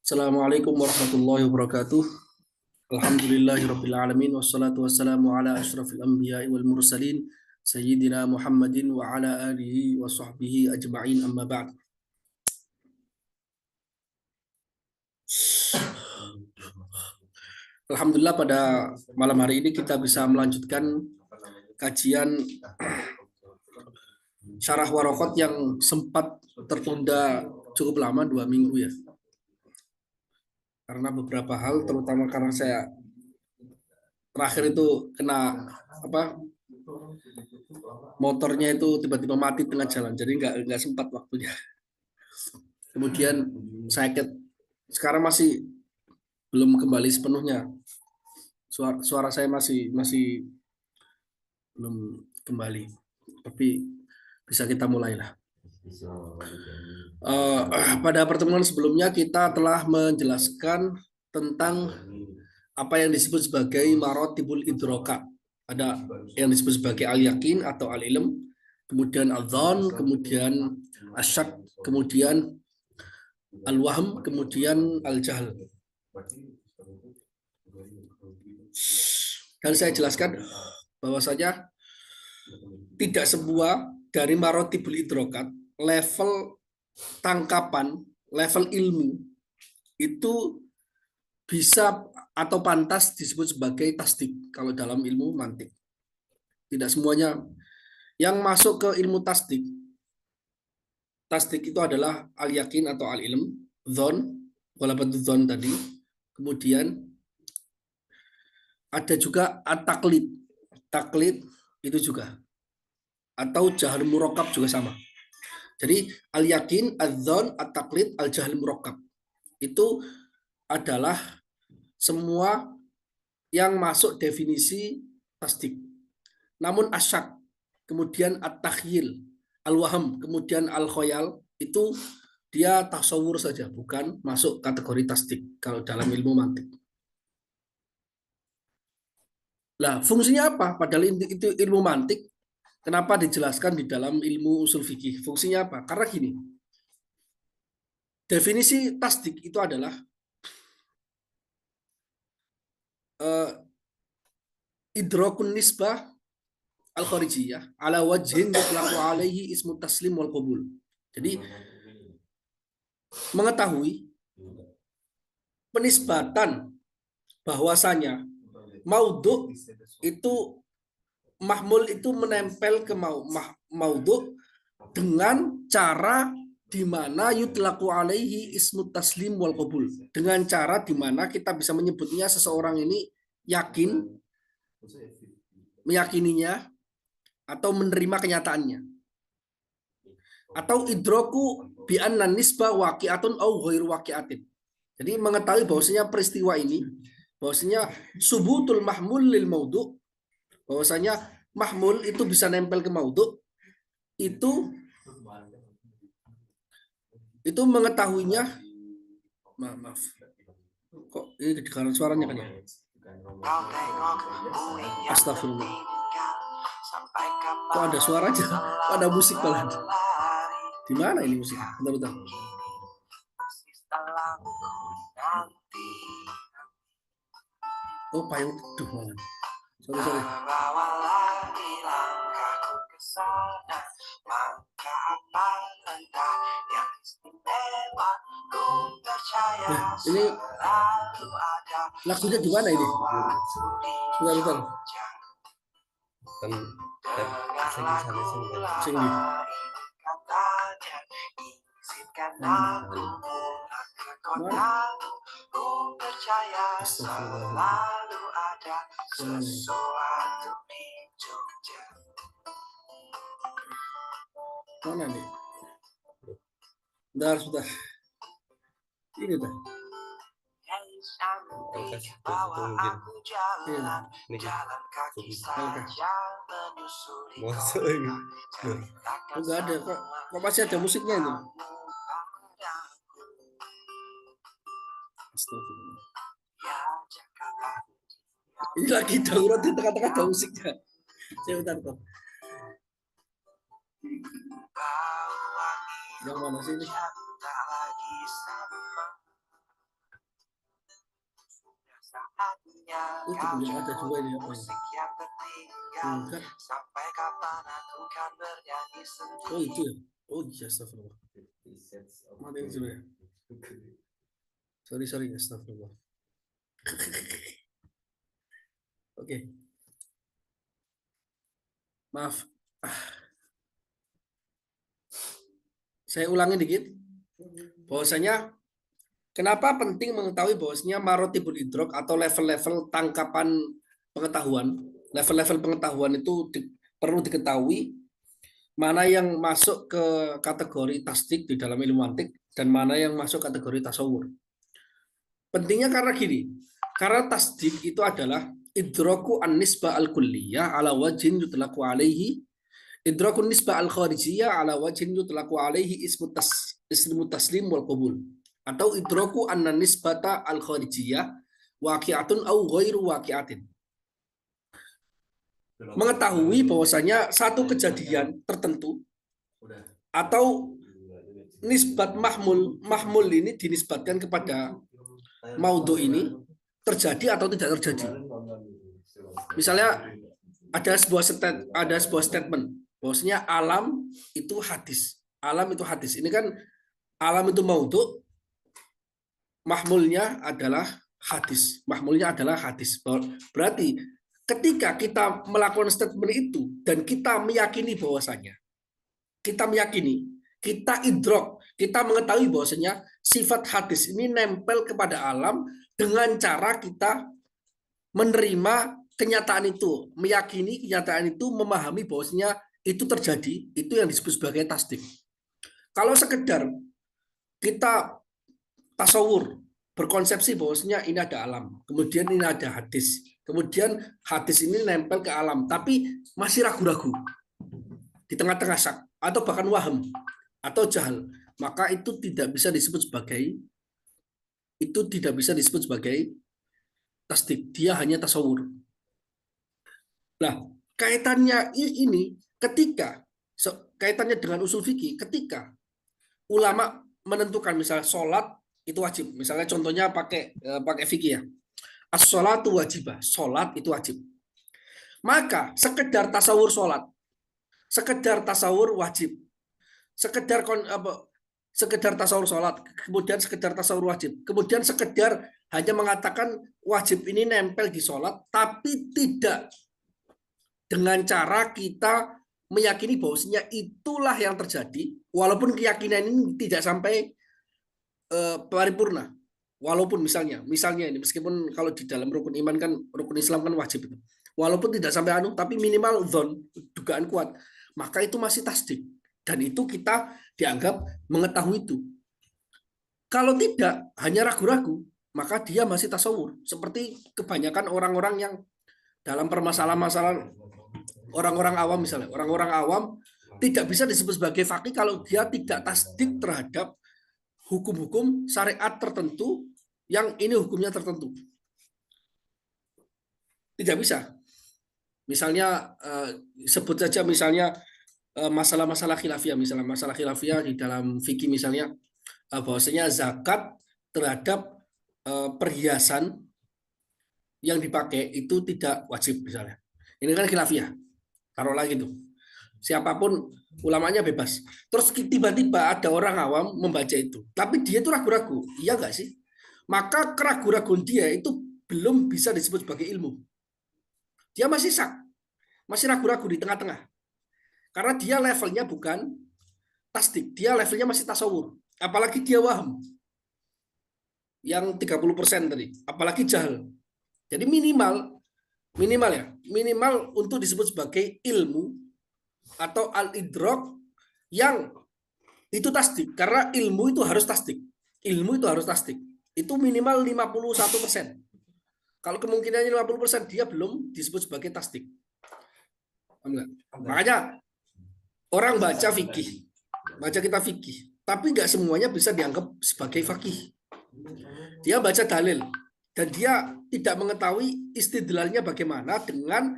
Assalamualaikum warahmatullahi wabarakatuh. Alhamdulillahirabbil alamin wassalatu wassalamu ala asyrafil anbiya'i wal mursalin sayyidina Muhammadin wa ala alihi wa sahbihi ajma'in amma ba'd. Alhamdulillah pada malam hari ini kita bisa melanjutkan kajian syarah Waraqat yang sempat tertunda cukup lama 2 minggu ya. Karena beberapa hal terutama karena saya terakhir itu kena motornya itu tiba-tiba mati tengah jalan, jadi nggak sempat waktunya. Kemudian saya sekarang masih belum kembali sepenuhnya, suara saya masih belum kembali, tapi bisa kita mulailah. Pada pertemuan sebelumnya kita telah menjelaskan tentang apa yang disebut sebagai marotibul idroka. Ada yang disebut sebagai al-yakin atau al-ilm, kemudian al-dhon, kemudian asyak, kemudian al-wahm, kemudian al-jahl. Dan saya jelaskan bahwasanya tidak semua dari marotibul idrokat, level tangkapan, level ilmu itu bisa atau pantas disebut sebagai tasdik kalau dalam ilmu mantik. Tidak semuanya yang masuk ke ilmu tasdik. Tasdik itu adalah al-yakin atau al-ilm, dzon, walaupun dzon tadi. Kemudian ada juga at-taklid. Taklid itu juga. Atau jahal murakkab juga sama. Jadi al-yakin, al-dzon, at-taklid, al-jahal murakkab. Itu adalah semua yang masuk definisi tasdik. Namun asyak, kemudian at-takhyil, al-waham, kemudian al-khoyal, itu dia tasawur saja, bukan masuk kategori tasdik kalau dalam ilmu mantik. Nah, fungsinya apa? Padahal itu ilmu mantik, kenapa dijelaskan di dalam ilmu usul fikih? Fungsinya apa? Karena gini, definisi tasdik itu adalah idrakun nisbah al-kharijiyah ala wajhin yutlaqu alaihi ismu taslim wal qabul. Jadi mengetahui penisbatan bahwasanya maudhu itu mahmul itu menempel ke maudhu dengan cara di mana yutlaqu alaihi ismu taslim wal qabul, dengan cara di mana kita bisa menyebutnya seseorang ini yakin, meyakininya atau menerima kenyataannya, atau idroku bi anna nisbah waqi'atun au ghairu waqi'atin. Jadi mengetahui bahwasanya peristiwa ini, bahwasanya subutul mahmul lil maudhu, bahwasanya mahmul itu bisa nempel ke maudhu, itu mengetahuinya. Maaf. Kok ini kedengaran suaranya kan ya? Astagfirullah. Kok ada suaranya? Kok ada musik malah? Di mana ini musik? Bentar. Oh, payung teduh malah. Sorry. Nah, ini lagunya di mana ini? Bentar. Sing. Mana nih? Sudah. Ini dah. Enggak ada kok masih ada musiknya ini. Ini lagi darurat di tengah-tengah ada musiknya. Saya bentar. Yang mana sih ini? Itu yang ada dua ini apa ini? Enggak. Oh itu ya. Oh iya, astagfirullah. Mana itu ya? Sorry, astagfirullah. Oke. Maaf. Saya ulangi dikit. Bahwasanya kenapa penting mengetahui bahwasanya marotibul idrok atau level-level tangkapan pengetahuan, level-level pengetahuan itu perlu diketahui mana yang masuk ke kategori tasdik di dalam ilmu mantik dan mana yang masuk kategori tasawur. Pentingnya karena gini, karena tasdik itu adalah idroku an-nisbah al-kulliyah ala wajhin yutlaku alaihi idrakun nisbah al-kharijiyah ala wajhin yutlaku alaihi ismu taslim wal qabul atau idraku anna nisbata al-kharijiyah waqi'atun au ghairu waqi'atin. Mengetahui bahwasanya satu kejadian tertentu atau nisbat mahmul ini dinisbatkan kepada maudhu ini terjadi atau tidak terjadi. Misalnya ada sebuah statement bahwasanya alam itu hadis. Alam itu hadis. Ini kan alam itu maudhu, mahmulnya adalah hadis. Mahmulnya adalah hadis. Berarti ketika kita melakukan statement itu dan kita meyakini bahwasanya kita idrok, kita mengetahui bahwasanya sifat hadis ini nempel kepada alam dengan cara kita menerima kenyataan itu, meyakini kenyataan itu, memahami bahwasanya itu terjadi, itu yang disebut sebagai tasdik. Kalau sekedar kita tasawur, berkonsepsi bahwasanya ini ada alam, kemudian ini ada hadis, kemudian hadis ini nempel ke alam, tapi masih ragu-ragu di tengah-tengah syak atau bahkan waham atau jahal, maka itu tidak bisa disebut sebagai tasdik, dia hanya tasawur. Nah, kaitannya ini ketika kaitannya dengan usul fikih, ketika ulama menentukan misalnya sholat itu wajib, misalnya contohnya pakai fikih ya, as-sholatu wajibah, sholat itu wajib, maka sekedar tasawur sholat, sekedar tasawur wajib, sekedar tasawur sholat, kemudian sekedar tasawur wajib, kemudian sekedar hanya mengatakan wajib ini nempel di sholat, tapi tidak dengan cara kita meyakini bahwasanya itulah yang terjadi, walaupun keyakinan ini tidak sampai paripurna. Walaupun misalnya ini, meskipun kalau di dalam rukun iman kan, rukun Islam kan wajib itu, walaupun tidak sampai tapi minimal dzon, dugaan kuat, maka itu masih tasdik, dan itu kita dianggap mengetahui itu. Kalau tidak, hanya ragu-ragu, maka dia masih tasawur, seperti kebanyakan orang-orang yang dalam permasalahan-masalah orang-orang awam, misalnya orang-orang awam tidak bisa disebut sebagai faqih kalau dia tidak tasdik terhadap hukum-hukum syariat tertentu yang ini hukumnya tertentu. Tidak bisa. Misalnya sebut saja misalnya masalah-masalah khilafiyah, misalnya masalah khilafiyah di dalam fikih misalnya bahwasanya zakat terhadap perhiasan yang dipakai itu tidak wajib misalnya. Ini kan khilafiyah. Taruhlah gitu. Siapapun ulamanya bebas. Terus tiba-tiba ada orang awam membaca itu. Tapi dia itu ragu-ragu. Iya nggak sih? Maka keraguan-raguan dia itu belum bisa disebut sebagai ilmu. Dia masih sak. Masih ragu-ragu di tengah-tengah. Karena dia levelnya bukan tasdik. Dia levelnya masih tasawur. Apalagi dia waham. Yang 30% tadi. Apalagi jahal. Jadi minimal untuk disebut sebagai ilmu atau al-idrok yang itu tasdik, karena ilmu itu harus tasdik. Itu minimal 51%. Kalau kemungkinannya 50%, dia belum disebut sebagai tasdik. Makanya orang baca kitab fikih, tapi nggak semuanya bisa dianggap sebagai fakih. Dia baca dalil, dan dia tidak mengetahui istidlalnya bagaimana dengan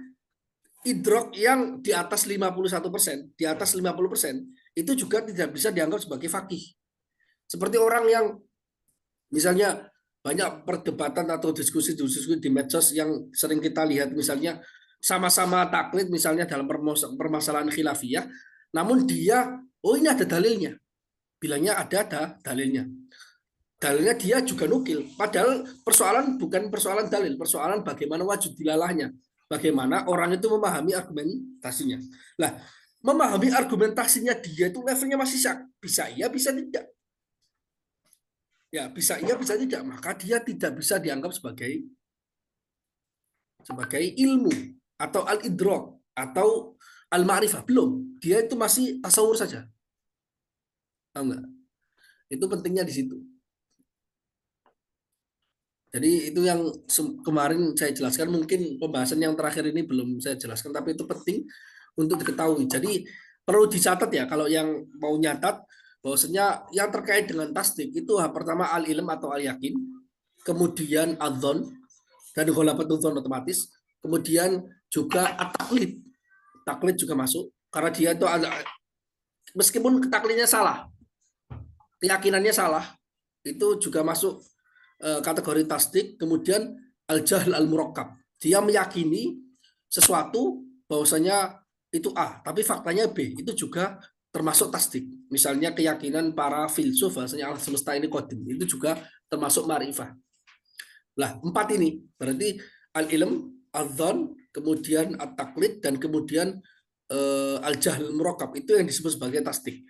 idrok yang di atas 51%, di atas 50%, itu juga tidak bisa dianggap sebagai faqih. Seperti orang yang misalnya banyak perdebatan atau diskusi-diskusi di medsos yang sering kita lihat, misalnya sama-sama taklid misalnya dalam permasalahan khilafiyah, namun dia, oh ini ada dalilnya, bilangnya ada dalilnya. Dalilnya dia juga nukil. Padahal persoalan bukan persoalan dalil, persoalan bagaimana wajud dilalahnya. Bagaimana orang itu memahami argumentasinya. Nah, memahami argumentasinya dia itu levelnya masih bisa iya, bisa tidak. Ya, bisa iya, bisa tidak. Maka dia tidak bisa dianggap sebagai ilmu atau al-idrok atau al-ma'rifah. Belum. Dia itu masih tasawur saja. Tahu nggak? Itu pentingnya di situ. Jadi itu yang kemarin saya jelaskan, mungkin pembahasan yang terakhir ini belum saya jelaskan, tapi itu penting untuk diketahui. Jadi perlu dicatat ya, kalau yang mau nyatat, bahwasanya yang terkait dengan tasdik itu pertama al-ilm atau al-yakin, kemudian adzon dan ghalabatudz otomatis, kemudian juga at-taklid. Taklid juga masuk, karena dia itu ada, meskipun taklidnya salah, keyakinannya salah, itu juga masuk kategori tasdik. Kemudian al-jahl al-murakkab, dia meyakini sesuatu bahwasanya itu A tapi faktanya B, itu juga termasuk tasdik. Misalnya keyakinan para filsuf bahwasanya alam semesta ini qadim, itu juga termasuk ma'rifah. Lah, 4 ini berarti al-ilm, al-dzan, kemudian at-taklid, dan kemudian al-jahl al-murakkab, itu yang disebut sebagai tasdik.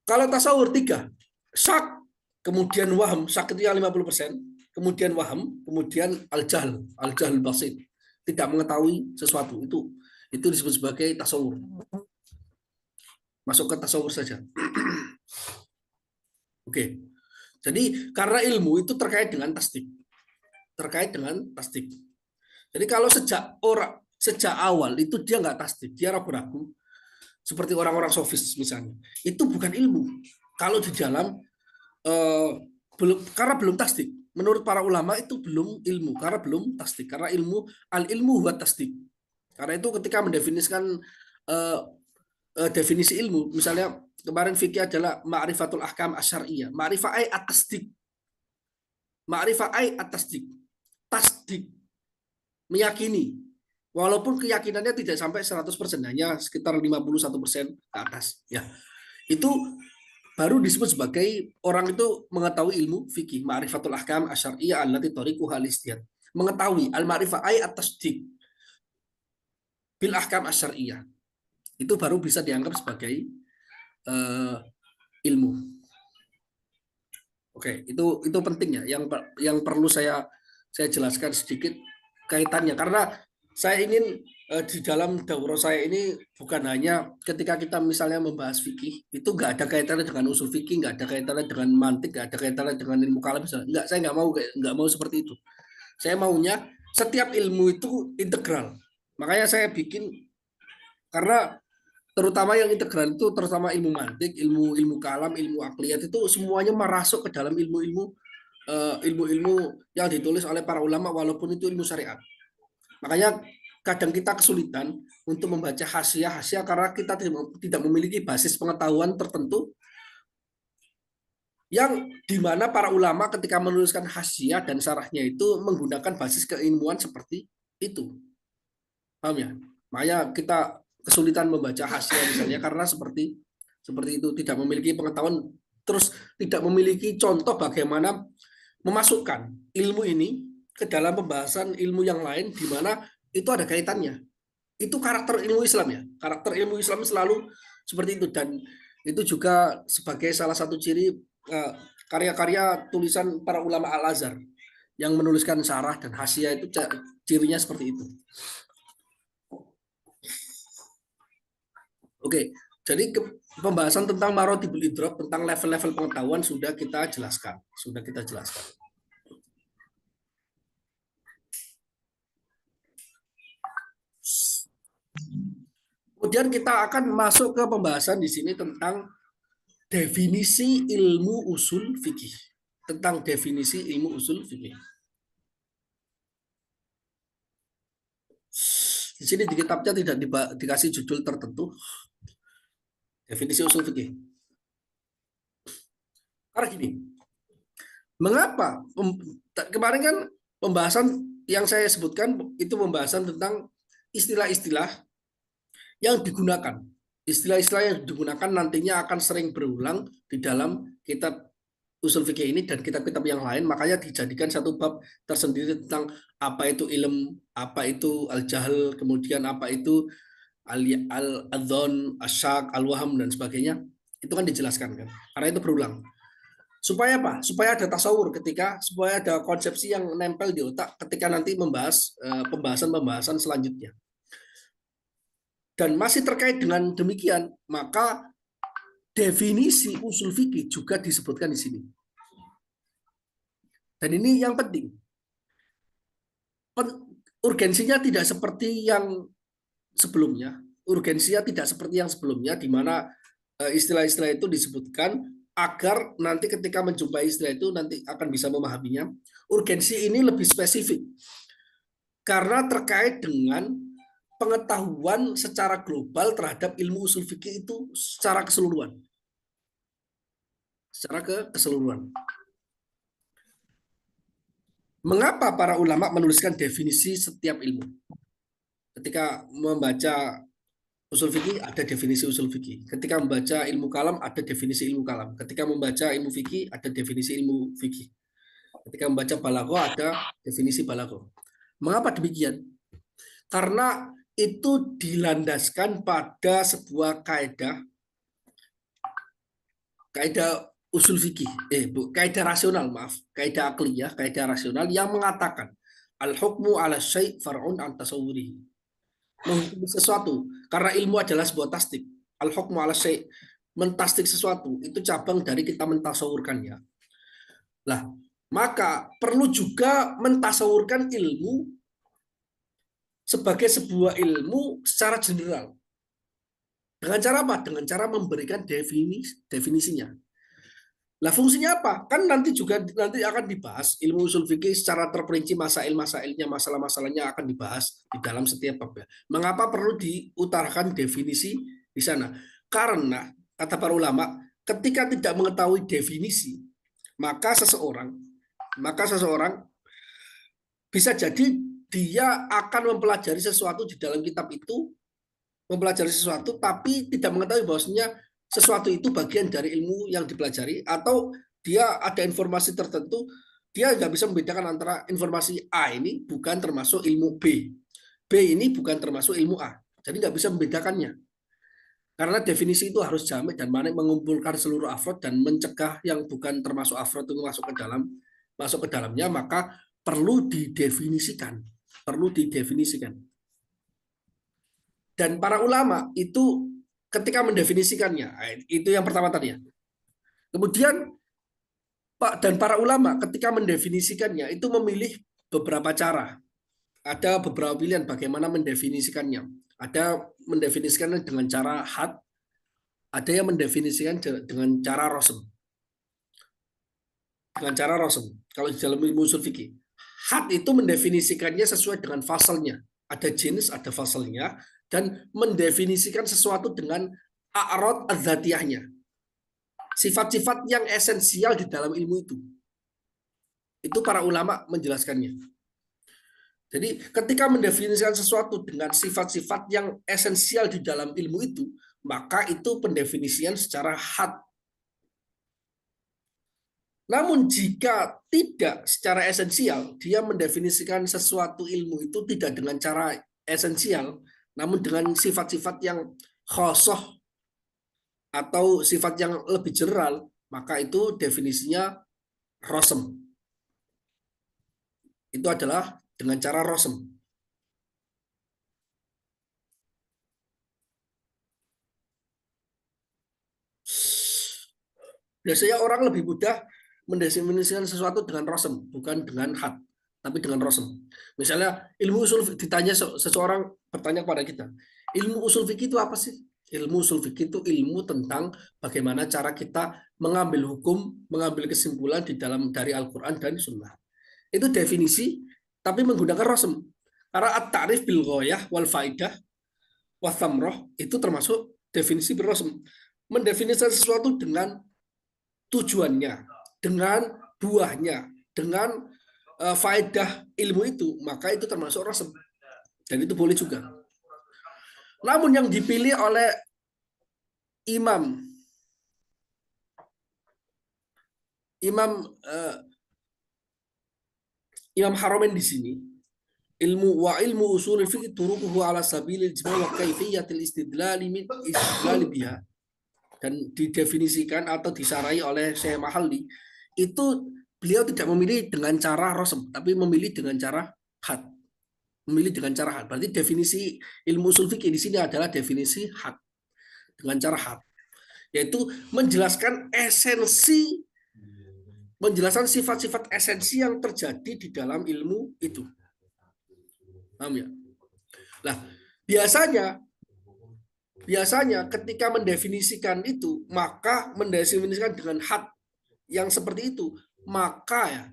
Kalau tasawur 3, syak, kemudian waham. Syak itu yang 50%, kemudian waham, kemudian al-jahl basit, tidak mengetahui sesuatu. Itu disebut sebagai tasawur. Masuk ke tasawur saja. Oke. Jadi karena ilmu itu terkait dengan tasdik. Terkait dengan tasdik. Jadi kalau sejak awal itu dia nggak tasdik, dia ragu-ragu, seperti orang-orang sofis misalnya, itu bukan ilmu. Kalau di dalam karena belum tasdik. Menurut para ulama itu belum ilmu karena belum tasdik. Karena al-ilmu huwa tasdik. Karena itu ketika mendefinisikan definisi ilmu, misalnya kemarin fikih adalah ma'rifatul ahkam asyariyah. Ma'rifah ay at-tasdik. Ma'rifah ay at-tasdik. Tasdik, meyakini. Walaupun keyakinannya tidak sampai 100%, hanya sekitar 51% ke atas. Ya, itu baru disebut sebagai orang itu mengetahui ilmu fikih, ma'rifatul ahkam asyariyah allati tariquha al-istihad. Mengetahui al-ma'rifah ay at-tasdiq bil ahkam asyariyah. Itu baru bisa dianggap sebagai ilmu. Oke, itu pentingnya yang perlu saya jelaskan sedikit kaitannya, karena saya ingin di dalam daurah saya ini bukan hanya ketika kita misalnya membahas fikih, itu nggak ada kaitannya dengan usul fikih, nggak ada kaitannya dengan mantik, nggak ada kaitannya dengan ilmu kalam misalnya. Saya nggak mau seperti itu. Saya maunya setiap ilmu itu integral. Makanya saya bikin, karena terutama yang integral itu terutama ilmu mantik, ilmu kalam, ilmu akliyat, itu semuanya merasuk ke dalam ilmu-ilmu yang ditulis oleh para ulama walaupun itu ilmu syariat. Makanya kadang kita kesulitan untuk membaca hasiah karena kita tidak memiliki basis pengetahuan tertentu yang dimana para ulama ketika menuliskan hasiah dan syarahnya itu menggunakan basis keilmuan seperti itu. Paham ya? Makanya kita kesulitan membaca hasiah misalnya karena seperti itu, tidak memiliki pengetahuan, terus tidak memiliki contoh bagaimana memasukkan ilmu ini ke dalam pembahasan ilmu yang lain di mana itu ada kaitannya. Itu karakter ilmu Islam ya. Karakter ilmu Islam selalu seperti itu, dan itu juga sebagai salah satu ciri karya-karya tulisan para ulama Al-Azhar yang menuliskan syarah dan hasiah, itu cirinya seperti itu. Oke, jadi pembahasan tentang marotibul idrok, tentang level-level pengetahuan sudah kita jelaskan. Kemudian kita akan masuk ke pembahasan di sini tentang definisi ilmu usul fikih. Tentang definisi ilmu usul fikih. Di sini di kitabnya tidak dikasih judul tertentu. Definisi usul fikih. Karena gini, Mengapa? Kemarin kan pembahasan yang saya sebutkan itu pembahasan tentang istilah-istilah yang digunakan. Istilah-istilah yang digunakan nantinya akan sering berulang di dalam kitab usul fikih ini dan kitab-kitab yang lain, makanya dijadikan satu bab tersendiri tentang apa itu ilm, apa itu al-jahl, kemudian apa itu al-adzon, asyak, al-waham dan sebagainya. Itu kan dijelaskan kan. Karena itu berulang. Supaya apa? Supaya ada tasawur supaya ada konsepsi yang nempel di otak ketika nanti membahas pembahasan-pembahasan selanjutnya. Dan masih terkait dengan demikian, maka definisi usul fikih juga disebutkan di sini. Dan ini yang penting. Urgensinya tidak seperti yang sebelumnya. Urgensinya tidak seperti yang sebelumnya, di mana istilah-istilah itu disebutkan agar nanti ketika menjumpai istilah itu nanti akan bisa memahaminya. Urgensi ini lebih spesifik karena terkait dengan pengetahuan secara global terhadap ilmu usul fikih itu secara keseluruhan. Secara keseluruhan. Mengapa para ulama menuliskan definisi setiap ilmu? Ketika membaca usul fikih ada definisi usul fikih. Ketika membaca ilmu kalam ada definisi ilmu kalam. Ketika membaca ilmu fikih ada definisi ilmu fikih. Ketika membaca balaghah ada definisi balaghah. Mengapa demikian? Karena itu dilandaskan pada sebuah kaidah usul fikih, kaidah rasional, kaidah akliyah, kaidah rasional yang mengatakan al-hukmu ala syai' far'un an tasawwurihi. Menghukumi sesuatu karena ilmu adalah sebuah tasdik. Al-hukmu ala syai', mentasdik sesuatu itu cabang dari kita mentasawurkannya. Lah, maka perlu juga mentasawurkan ilmu sebagai sebuah ilmu secara general. Dengan cara apa? Dengan cara memberikan definisinya. Lah fungsinya apa? Kan nanti akan dibahas ilmu usul fikih secara terperinci, masailnya, masalah-masalahnya akan dibahas di dalam setiap bab. Mengapa perlu diutarakan definisi di sana? Karena kata para ulama, ketika tidak mengetahui definisi, maka seseorang bisa jadi dia akan mempelajari sesuatu di dalam kitab itu, mempelajari sesuatu tapi tidak mengetahui bahwasanya sesuatu itu bagian dari ilmu yang dipelajari, atau dia ada informasi tertentu, dia nggak bisa membedakan antara informasi A ini bukan termasuk ilmu B, B ini bukan termasuk ilmu A, jadi nggak bisa membedakannya. Karena definisi itu harus jamak dan mengumpulkan seluruh afrod dan mencegah yang bukan termasuk afrod itu masuk ke dalamnya, maka perlu didefinisikan. Dan para ulama itu ketika mendefinisikannya, itu yang pertama tadi ya. Kemudian para ulama ketika mendefinisikannya itu memilih beberapa cara. Ada beberapa pilihan bagaimana mendefinisikannya. Ada mendefinisikannya dengan cara had, ada yang mendefinisikan dengan cara rosem. Kalau di dalam ilmu usul fikih, had itu mendefinisikannya sesuai dengan fasalnya. Ada jenis, ada fasalnya, dan mendefinisikan sesuatu dengan a'rad adzatiyahnya. Sifat-sifat yang esensial di dalam ilmu itu. Itu para ulama menjelaskannya. Jadi ketika mendefinisikan sesuatu dengan sifat-sifat yang esensial di dalam ilmu itu, maka itu pendefinisian secara had. Namun jika tidak secara esensial, dia mendefinisikan sesuatu ilmu itu tidak dengan cara esensial, namun dengan sifat-sifat yang khosoh atau sifat yang lebih general, maka itu definisinya rosem. Itu adalah dengan cara rosem. Biasanya orang lebih mudah mendefinisikan sesuatu dengan rosem, bukan dengan had, tapi dengan rosem. Misalnya ilmu usul ditanya seseorang bertanya kepada kita, ilmu usul fikih itu apa sih? Ilmu usul fikih itu ilmu tentang bagaimana cara kita mengambil hukum, mengambil kesimpulan dari Al-Quran dan Sunnah. Itu definisi, tapi menggunakan rosem. Karena at-ta'rif bil ghayah wal faidah wa thamroh itu termasuk definisi berrosem. Mendefinisikan sesuatu dengan tujuannya, dengan buahnya dengan faedah ilmu itu, maka itu termasuk rasem. Dan itu boleh juga. Namun yang dipilih oleh Imam Imam Haramain di sini, ilmu usul fiqh turuquhu ala sabilil ijma' wa kaifiyatil istidlal biha, dan didefinisikan atau disarai oleh Syekh Mahalli, itu beliau tidak memilih dengan cara rosem, tapi memilih dengan cara had. Memilih dengan cara had. Berarti definisi ilmu usul fikih di sini adalah definisi had, dengan cara had, yaitu menjelaskan sifat-sifat esensi yang terjadi di dalam ilmu itu. Paham ya? Nah, biasanya ketika mendefinisikan itu, maka mendefinisikan dengan had yang seperti itu, maka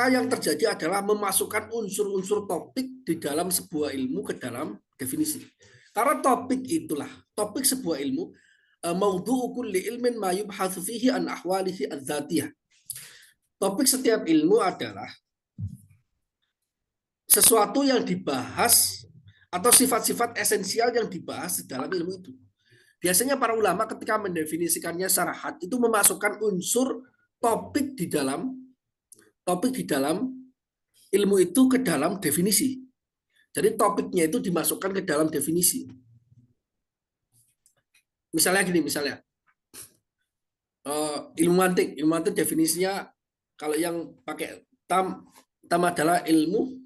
yang terjadi adalah memasukkan unsur-unsur topik di dalam sebuah ilmu ke dalam definisi. Karena topik sebuah ilmu, maudhu'u kulli ilmin ma yubhatsu fihi an ahwalihi adzatiyah. Topik setiap ilmu adalah sesuatu yang dibahas atau sifat-sifat esensial yang dibahas di dalam ilmu itu. Biasanya para ulama ketika mendefinisikannya secara had itu memasukkan unsur topik di dalam ilmu itu ke dalam definisi. Jadi topiknya itu dimasukkan ke dalam definisi. Misalnya ilmu mantik definisinya kalau yang pakai tam adalah ilmu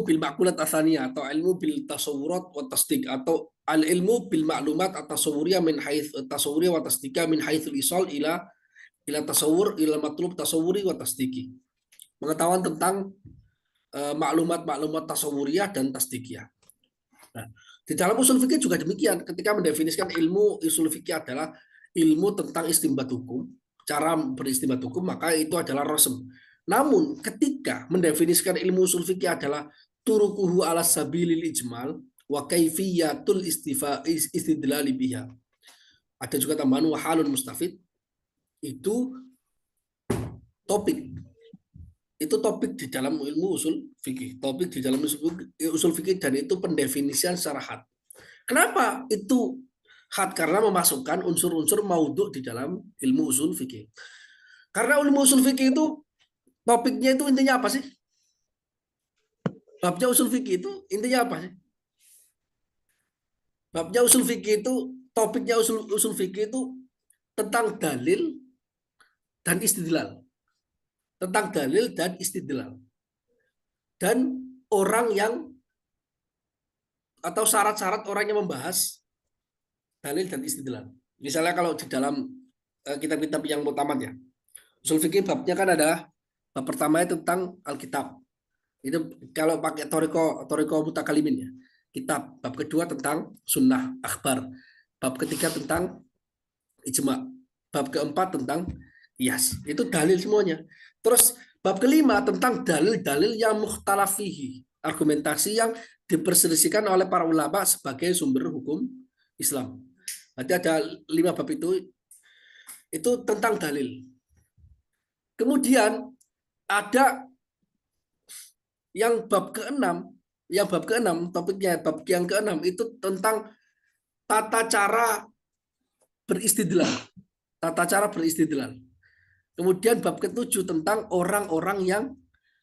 bil makulat asaniyah, atau ilmu bil tasawurat wa tasdik, atau al ilmu bil maklumat atau tasawuriyah min haits tasawuriyah wa tasdika min haitsul isal ila tasawur ila matlub tasawuri wa tasdiki. Pengetahuan tentang maklumat tasawuriyah dan tasdikiyah. Nah, di dalam usul fikih juga demikian. Ketika mendefinisikan ilmu usul fikih adalah ilmu tentang istinbat hukum, cara beristinbat hukum, maka itu adalah rosem. Namun ketika mendefinisikan ilmu usul fikih adalah turukuhu ala sabilil ijmal wa kaifiyatul istidlali biha, ada juga tambahan wahalun mustafid, itu topik di dalam ilmu usul fikih, usul fikih, dan itu pendefinisian secara had. Kenapa itu had? Karena memasukkan unsur-unsur maudhu di dalam ilmu usul fikih. Karena ilmu usul fikih itu topiknya itu intinya apa sih? Babnya usul fikih itu intinya apa sih? Babnya usul fikih itu, topiknya usul fikih itu tentang dalil dan istidlal. Tentang dalil dan istidlal. Dan orang yang atau syarat-syarat orang yang membahas dalil dan istidlal. Misalnya kalau di dalam kitab-kitab yang mutamat ya, usul fikih babnya kan ada, bab pertama itu tentang Alkitab. Itu kalau pakai toriko mutakalimin ya, kitab. Bab kedua tentang sunnah akhbar. Bab ketiga tentang ijma. Bab keempat tentang qiyas. Itu dalil semuanya. Terus bab kelima tentang dalil-dalil yang mukhtalafihi, argumentasi yang diperselisihkan oleh para ulama sebagai sumber hukum Islam. Berarti ada 5 bab itu tentang dalil. Kemudian ada yang bab ke-6, topiknya bab yang ke-6 itu tentang tata cara beristidlal. Kemudian bab ke-7 tentang orang-orang yang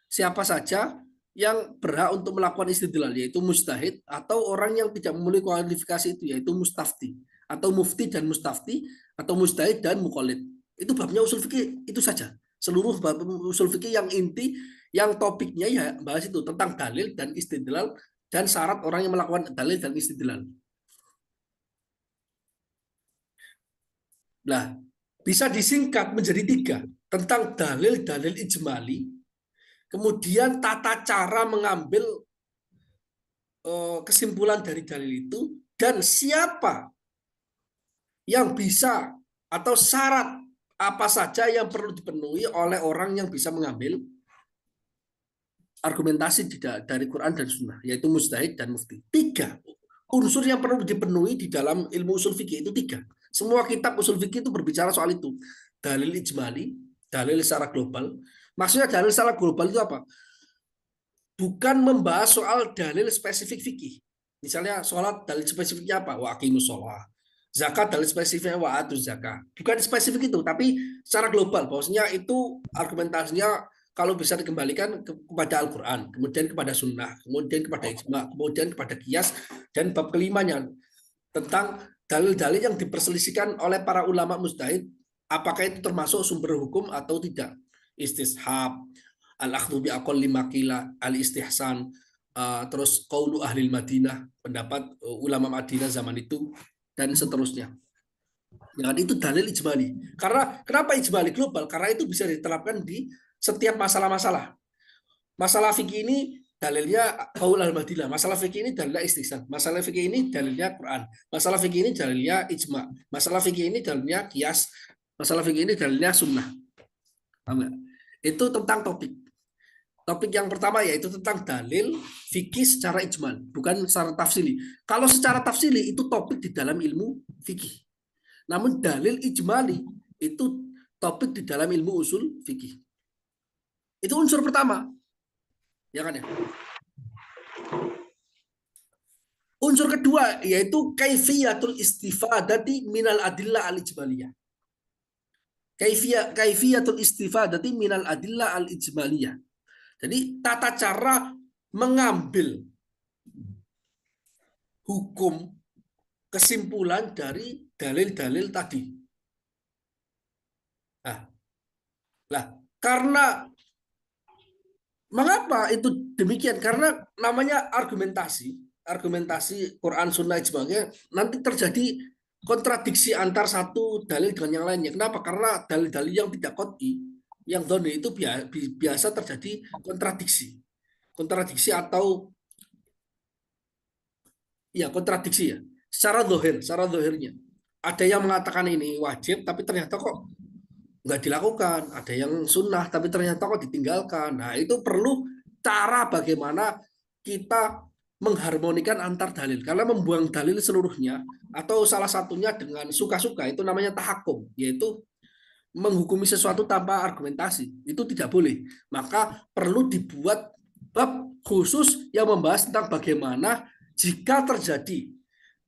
siapa saja yang berhak untuk melakukan istidlal, yaitu mustahid atau orang yang tidak memiliki kualifikasi itu, yaitu mustafti atau mufti dan mustafti atau mustahid dan muqallid. Itu babnya usul fikih itu saja. Seluruh bab usul fikih yang inti, yang topiknya ya bahas itu tentang dalil dan istidlal dan syarat orang yang melakukan dalil dan istidlal. Nah, bisa disingkat menjadi 3, tentang dalil ijmali, kemudian tata cara mengambil kesimpulan dari dalil itu, dan siapa yang bisa atau syarat apa saja yang perlu dipenuhi oleh orang yang bisa mengambil argumentasi dari Quran dan Sunnah, yaitu mujtahid dan mufti. 3 unsur yang perlu dipenuhi di dalam ilmu usul fikih itu 3. Semua kitab usul fikih itu berbicara soal itu. Dalil ijmali, dalil secara global. Maksudnya dalil secara global itu apa? Bukan membahas soal dalil spesifik fikih. Misalnya sholat dalil spesifiknya apa? Wa aqimus sholat. Zakat dalil spesifiknya wa atuz zakat. Bukan spesifik itu, tapi secara global. Bahwasanya itu argumentasinya kalau bisa dikembalikan kepada Al-Quran, kemudian kepada Sunnah, kemudian kepada ijma, kemudian kepada qiyas, dan bab kelimanya tentang dalil-dalil yang diperselisihkan oleh para ulama mujtahid, apakah itu termasuk sumber hukum atau tidak. Istishab, al-akhdhu bi aqalli maqila, al-istihsan, terus qaulu ahli Madinah, pendapat ulama Madinah zaman itu, dan seterusnya. Ya, itu dalil ijmali. Karena kenapa ijmali global? Karena itu bisa diterapkan di setiap masalah-masalah. Masalah fikih ini dalilnya qaul al-Madinah. Masalah fikih ini dalilnya istihsan. Masalah fikih ini dalilnya Quran. Masalah fikih ini dalilnya ijma. Masalah fikih ini dalilnya qiyas. Masalah fikih ini dalilnya sunnah. Itu tentang topik. Topik yang pertama yaitu tentang dalil fikih secara ijmal, bukan secara tafsili. Kalau secara tafsili itu topik di dalam ilmu fikih. Namun dalil ijmali itu topik di dalam ilmu usul fikih. Itu unsur pertama. Ya kan ya? Unsur kedua yaitu kaifiyatul istifadati minal adillah al-ijmaliyah. Kaifiyatul istifadati minal adillah al-ijmaliyah. Jadi tata cara mengambil hukum kesimpulan dari dalil-dalil tadi. Nah, karena mengapa itu demikian? Karena namanya argumentasi Quran Sunnah sebagainya nanti terjadi kontradiksi antar satu dalil dengan yang lainnya. Kenapa? Karena dalil-dalil yang tidak qot'i, yang dhoni itu biasa terjadi kontradiksi atau ya kontradiksi ya secara zahirnya. Ada yang mengatakan ini wajib tapi ternyata kok nggak dilakukan, ada yang sunnah tapi ternyata kok ditinggalkan. Nah, itu perlu cara bagaimana kita mengharmonikan antar dalil. Karena membuang dalil seluruhnya atau salah satunya dengan suka-suka itu namanya tahakum, yaitu menghukumi sesuatu tanpa argumentasi. Itu tidak boleh. Maka perlu dibuat bab khusus yang membahas tentang bagaimana jika terjadi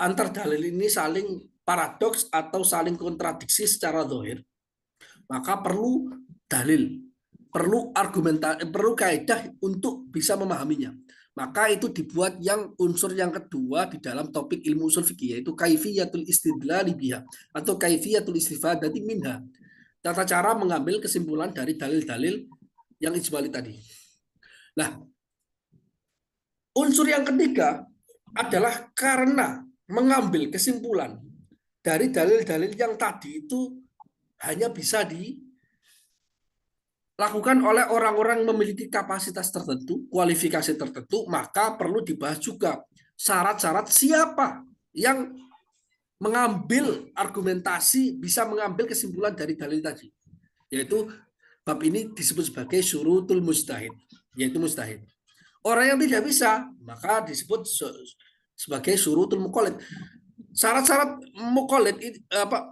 antar dalil ini saling paradoks atau saling kontradiksi secara zahir, maka perlu dalil, perlu argumentasi, perlu kaidah untuk bisa memahaminya. Maka itu dibuat yang unsur yang kedua di dalam topik ilmu usul fikih, yaitu kaifiyatul istidlali biha atau kaifiyatul istifadati minha. Tata cara mengambil kesimpulan dari dalil-dalil yang ijmali tadi. Nah, unsur yang ketiga adalah karena mengambil kesimpulan dari dalil-dalil yang tadi itu hanya bisa dilakukan oleh orang-orang yang memiliki kapasitas tertentu, kualifikasi tertentu, maka perlu dibahas juga syarat-syarat siapa yang mengambil argumentasi, bisa mengambil kesimpulan dari dalil tadi. Yaitu bab ini disebut sebagai syurutul mujtahid, yaitu mujtahid. Orang yang tidak bisa, maka disebut sebagai syurutul muqallid. Syarat-syarat muqallid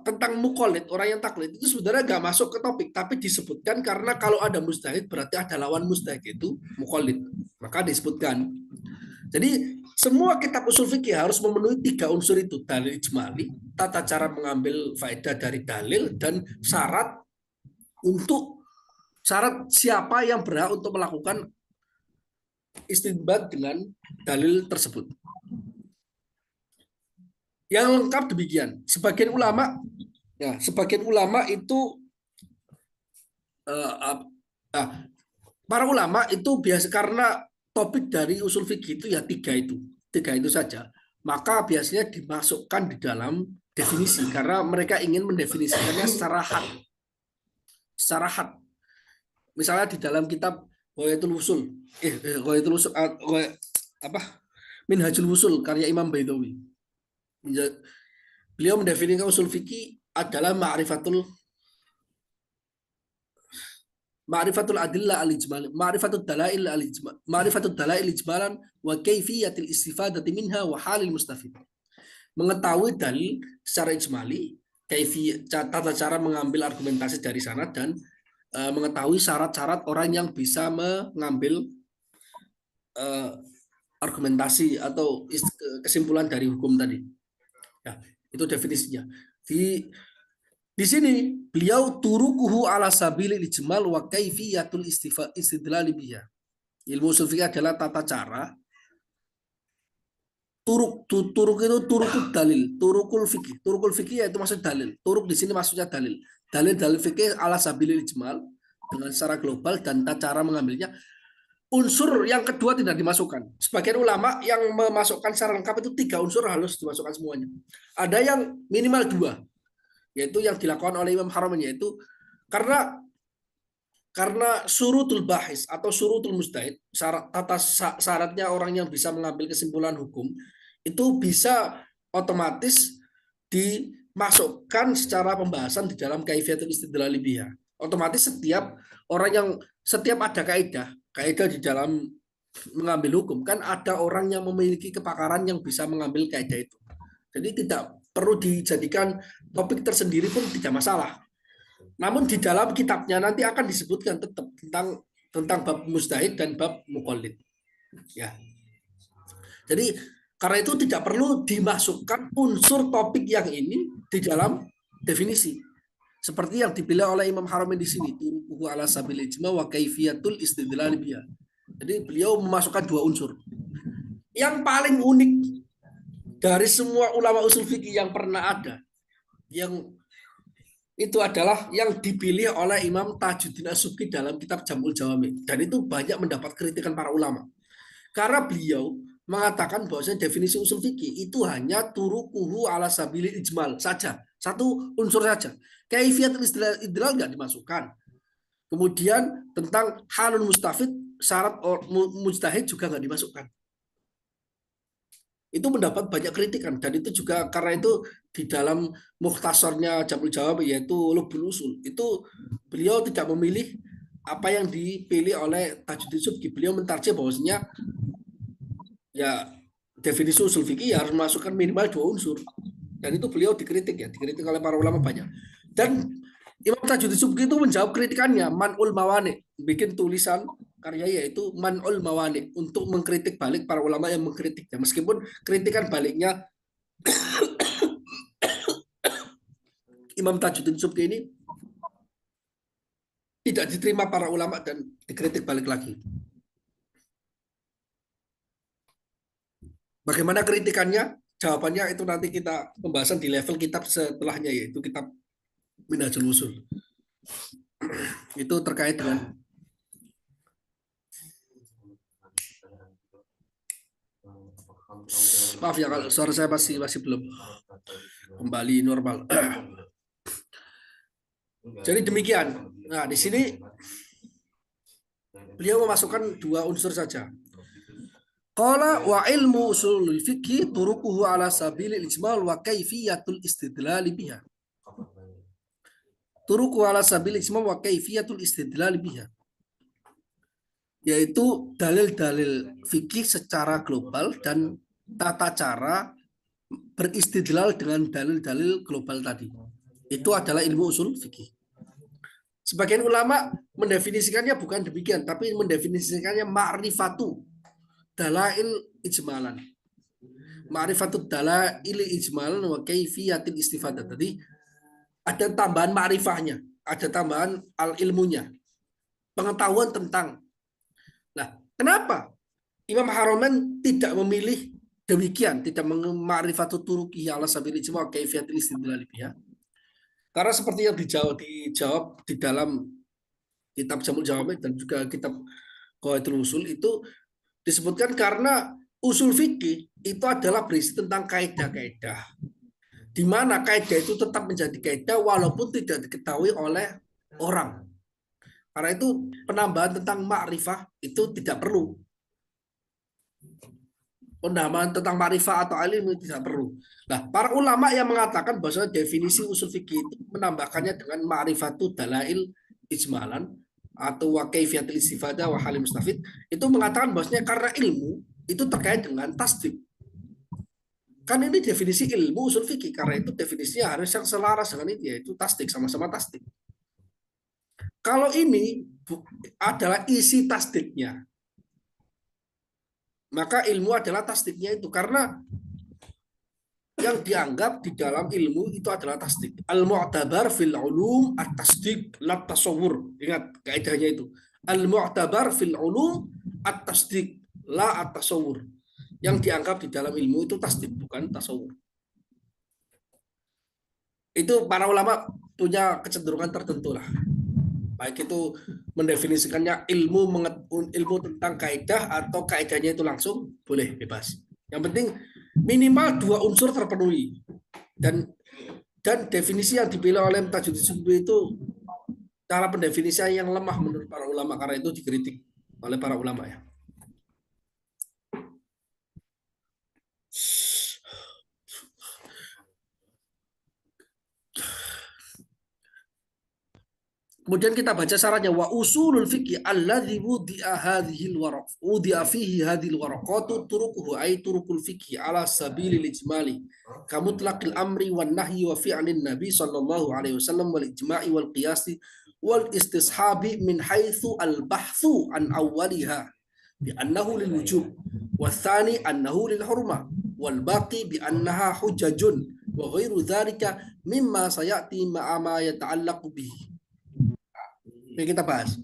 tentang muqallid, orang yang taklid itu sebenarnya nggak masuk ke topik, tapi disebutkan karena kalau ada mujtahid berarti ada lawan mujtahid, itu muqallid. Maka disebutkan. Jadi semua kitab usul fikih harus memenuhi tiga unsur itu: dalil ijmali, tata cara mengambil faedah dari dalil, dan syarat siapa yang berhak untuk melakukan istinbat dengan dalil tersebut. Yang lengkap demikian. Sebagian ulama itu para ulama itu biasa karena topik dari usul fikih itu ya tiga itu saja. Maka biasanya dimasukkan di dalam definisi karena mereka ingin mendefinisikannya secara had. Misalnya di dalam kitab Ghayatul Wusul, Minhajul Wusul karya Imam Baidawi. Beliau mendefinisikan usul fikih adalah ma'rifatul adillah al-ijmal, ma'rifatul dalail ijmalan wa kaifiyatil istifadati minha wa halil mustafid. Mengetahui dalil secara ijmali, tata cara mengambil argumentasi dari sana dan mengetahui syarat-syarat orang yang bisa mengambil argumentasi atau kesimpulan dari hukum tadi. Ya, itu definisinya. Di sini beliau turukuhu ala sabili ijmal wa kaifiyatul istidlal biha. Ilmu usul fikih adalah tata cara. Turuk itu turukul dalil, turukul fikih. Turukul fikih yaitu maksud dalil. Turuk di sini maksudnya dalil. Dalil fikih ala sabili ijmal dengan secara global dan tata cara mengambilnya. Unsur yang kedua tidak dimasukkan. Sebagian ulama yang memasukkan secara lengkap itu 3 unsur harus dimasukkan semuanya. Ada yang minimal 2, yaitu yang dilakukan oleh Imam Haramain, yaitu karena surutul bahis atau surutul mustahid, syaratnya orang yang bisa mengambil kesimpulan hukum itu bisa otomatis dimasukkan secara pembahasan di dalam kaifiyatul istidlal biha. Otomatis setiap ada kaidah di dalam mengambil hukum, kan ada orang yang memiliki kepakaran yang bisa mengambil kaidah itu. Jadi tidak perlu dijadikan topik tersendiri pun tidak masalah. Namun di dalam kitabnya nanti akan disebutkan tetap tentang bab mustahid dan bab muqallid. Ya. Jadi karena itu tidak perlu dimasukkan unsur topik yang ini di dalam definisi. Seperti yang dipilih oleh Imam Haramain di sini, turuquhu ala sabil ijma wa kaifiyatul istidlal biha. Jadi beliau memasukkan 2 unsur. Yang paling unik dari semua ulama usul fikih yang pernah ada, yang itu adalah yang dipilih oleh Imam Tajuddin As-Subki dalam kitab Jam'ul Jawami. Dan itu banyak mendapat kritikan para ulama. Karena beliau mengatakan bahwasanya definisi usul fikih itu hanya turuquhu ala sabili ijmal saja. Satu unsur saja. Kaifiyatul istidlal nggak dimasukkan. Kemudian tentang halul mustafid, syarat mujtahid juga nggak dimasukkan. Itu mendapat banyak kritikan, dan itu juga karena itu di dalam mukhtasarnya Jam'ul Jawami, yaitu Lubul Usul, itu beliau tidak memilih apa yang dipilih oleh Tajuddin Subki. Beliau mentarjih bahwasanya ya definisi usul fikih ya harus masukkan minimal 2 unsur, dan itu beliau dikritik oleh para ulama banyak. Dan Imam Tajuddin Subki itu menjawab kritikannya, man'ul mawani, bikin tulisan karya yaitu man'ul mawani, untuk mengkritik balik para ulama yang mengkritiknya, meskipun kritikan baliknya Imam Tajuddin Subki ini tidak diterima para ulama dan dikritik balik lagi. Bagaimana kritikannya? Jawabannya itu nanti kita pembahasan di level kitab setelahnya, yaitu kitab Minhajul Usul. Itu terkait dengan maaf ya kalau suara saya masih belum kembali normal. Jadi demikian. Nah, di sini beliau memasukkan 2 unsur saja. Qala wa ilmu usulul fikih turuquhu ala sabilil ijmal wa kaifiyatul istidlal biha. Turuquhu ala sabilil ijmal wa kaifiyatul istidlal biha. Yaitu dalil-dalil fikih secara global dan tata cara beristidlal dengan dalil-dalil global tadi. Itu adalah ilmu usul fikih. Sebagian ulama mendefinisikannya bukan demikian, tapi mendefinisikannya ma'rifatu dalail ijmalan. Ma'rifatu dalail ijmalan wa kaifiyatil istifadah. Tadi ada tambahan ma'rifahnya, ada tambahan al-ilmunya, pengetahuan tentang. Nah, kenapa Imam Haramain tidak memilih demikian, tidak ma'rifatu turuqihi ala sabil ijma wa kaifiyatil istidlal biha? Karena seperti yang dijawab di dalam kitab Jam'ul Jawami dan juga kitab Qawaidul Usul, itu disebutkan karena usul fikih itu adalah berisi tentang kaidah-kaidah, di mana kaidah itu tetap menjadi kaidah walaupun tidak diketahui oleh orang. Karena itu penambahan tentang ma'rifah itu tidak perlu. Penambahan tentang ma'rifah atau ilmu tidak perlu. Nah, para ulama yang mengatakan bahwa definisi usul fikih itu menambahkannya dengan ma'rifatu dalail ijmalan atau wa kaifiyatil istifadah wa halim mustafid, itu mengatakan bahwasanya karena ilmu itu terkait dengan tasdik. Kan ini definisi ilmu usul fikih, karena itu definisinya harus yang selaras dengan itu, yaitu tasdik, sama-sama tasdik. Kalau ini adalah isi tasdiknya, maka ilmu adalah tasdiknya itu, karena yang dianggap di dalam ilmu itu adalah tasdik. Al-mu'tabar fil ulum at-tasdik la tasawur. Ingat kaidahnya itu. Al-mu'tabar fil ulum at-tasdik la at-tasawur. Yang dianggap di dalam ilmu itu tasdik, bukan tasawur. Itu para ulama punya kecenderungan tertentu lah. Baik itu mendefinisikannya ilmu tentang kaidah atau kaidahnya itu langsung, boleh bebas. Yang penting minimal 2 unsur terpenuhi. Dan definisi yang dipilih oleh Tajuddin Subki itu cara pendefinisian yang lemah menurut para ulama, karena itu dikritik oleh para ulama ya. Kemudian kita baca syaratnya, wa usulul fikih alladzi wudi'a hadhil waraq wudi'a fihi hadhil waraqatu turuquhu ay turuqul fikih ala sabilil ijmali kamutlaqil amri wan nahyi wa fi'lin nabi sallallahu alaihi wasallam wal ijma'i wal qiyasi wal istishabi min haitsu al bahthu an awwaliha bi annahu lil wujub wa tsani annahu lil hurmah wal baqi bi annaha hujajun wa ghairu dzalika mimma sayati ma'a ma yata'allaqu bihi. Yang kita bahas.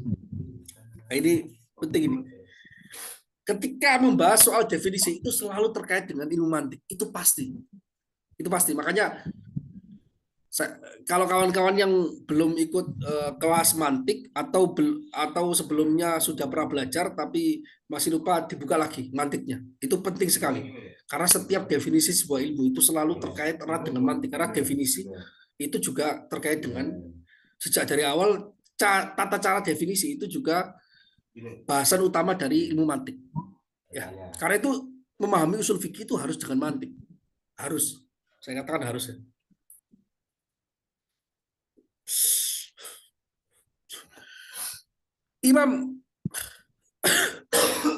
Nah, ini penting ini. Ketika membahas soal definisi itu selalu terkait dengan ilmu mantik. Itu pasti. Itu pasti. Makanya kalau kawan-kawan yang belum ikut kelas mantik atau sebelumnya sudah pernah belajar tapi masih lupa, dibuka lagi mantiknya. Itu penting sekali. Karena setiap definisi sebuah ilmu itu selalu terkait erat dengan mantik. Karena definisi itu juga terkait dengan sejak dari awal. Tata cara definisi itu juga bahasan utama dari ilmu mantik. Ya, karena itu memahami usul fikih itu harus dengan mantik. Harus. Saya katakan harus ya. Imam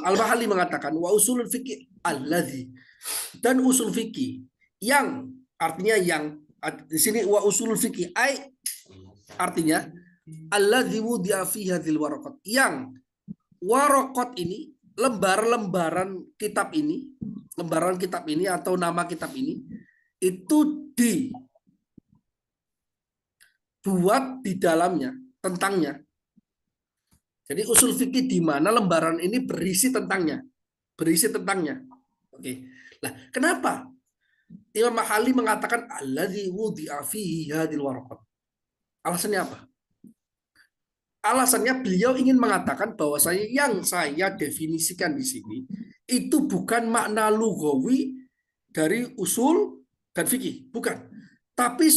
Al-Bahali mengatakan wa usulul fikih alladzi, dan usul fikih yang artinya yang di sini wa usulul fikih ai artinya alladzi wudi'a fi hadzal waraqat, yang waraqat ini lembaran kitab ini, lembaran kitab ini atau nama kitab ini itu dibuat di dalamnya tentangnya. Jadi usul fikih di mana lembaran ini berisi tentangnya, Oke. Nah, kenapa Imam Mahali mengatakan alladzi wudi'a fihi hadzal waraqat? Alasannya apa? Alasannya beliau ingin mengatakan bahwa yang saya definisikan di sini itu bukan makna lughawi dari usul dan fikih, bukan. Tapi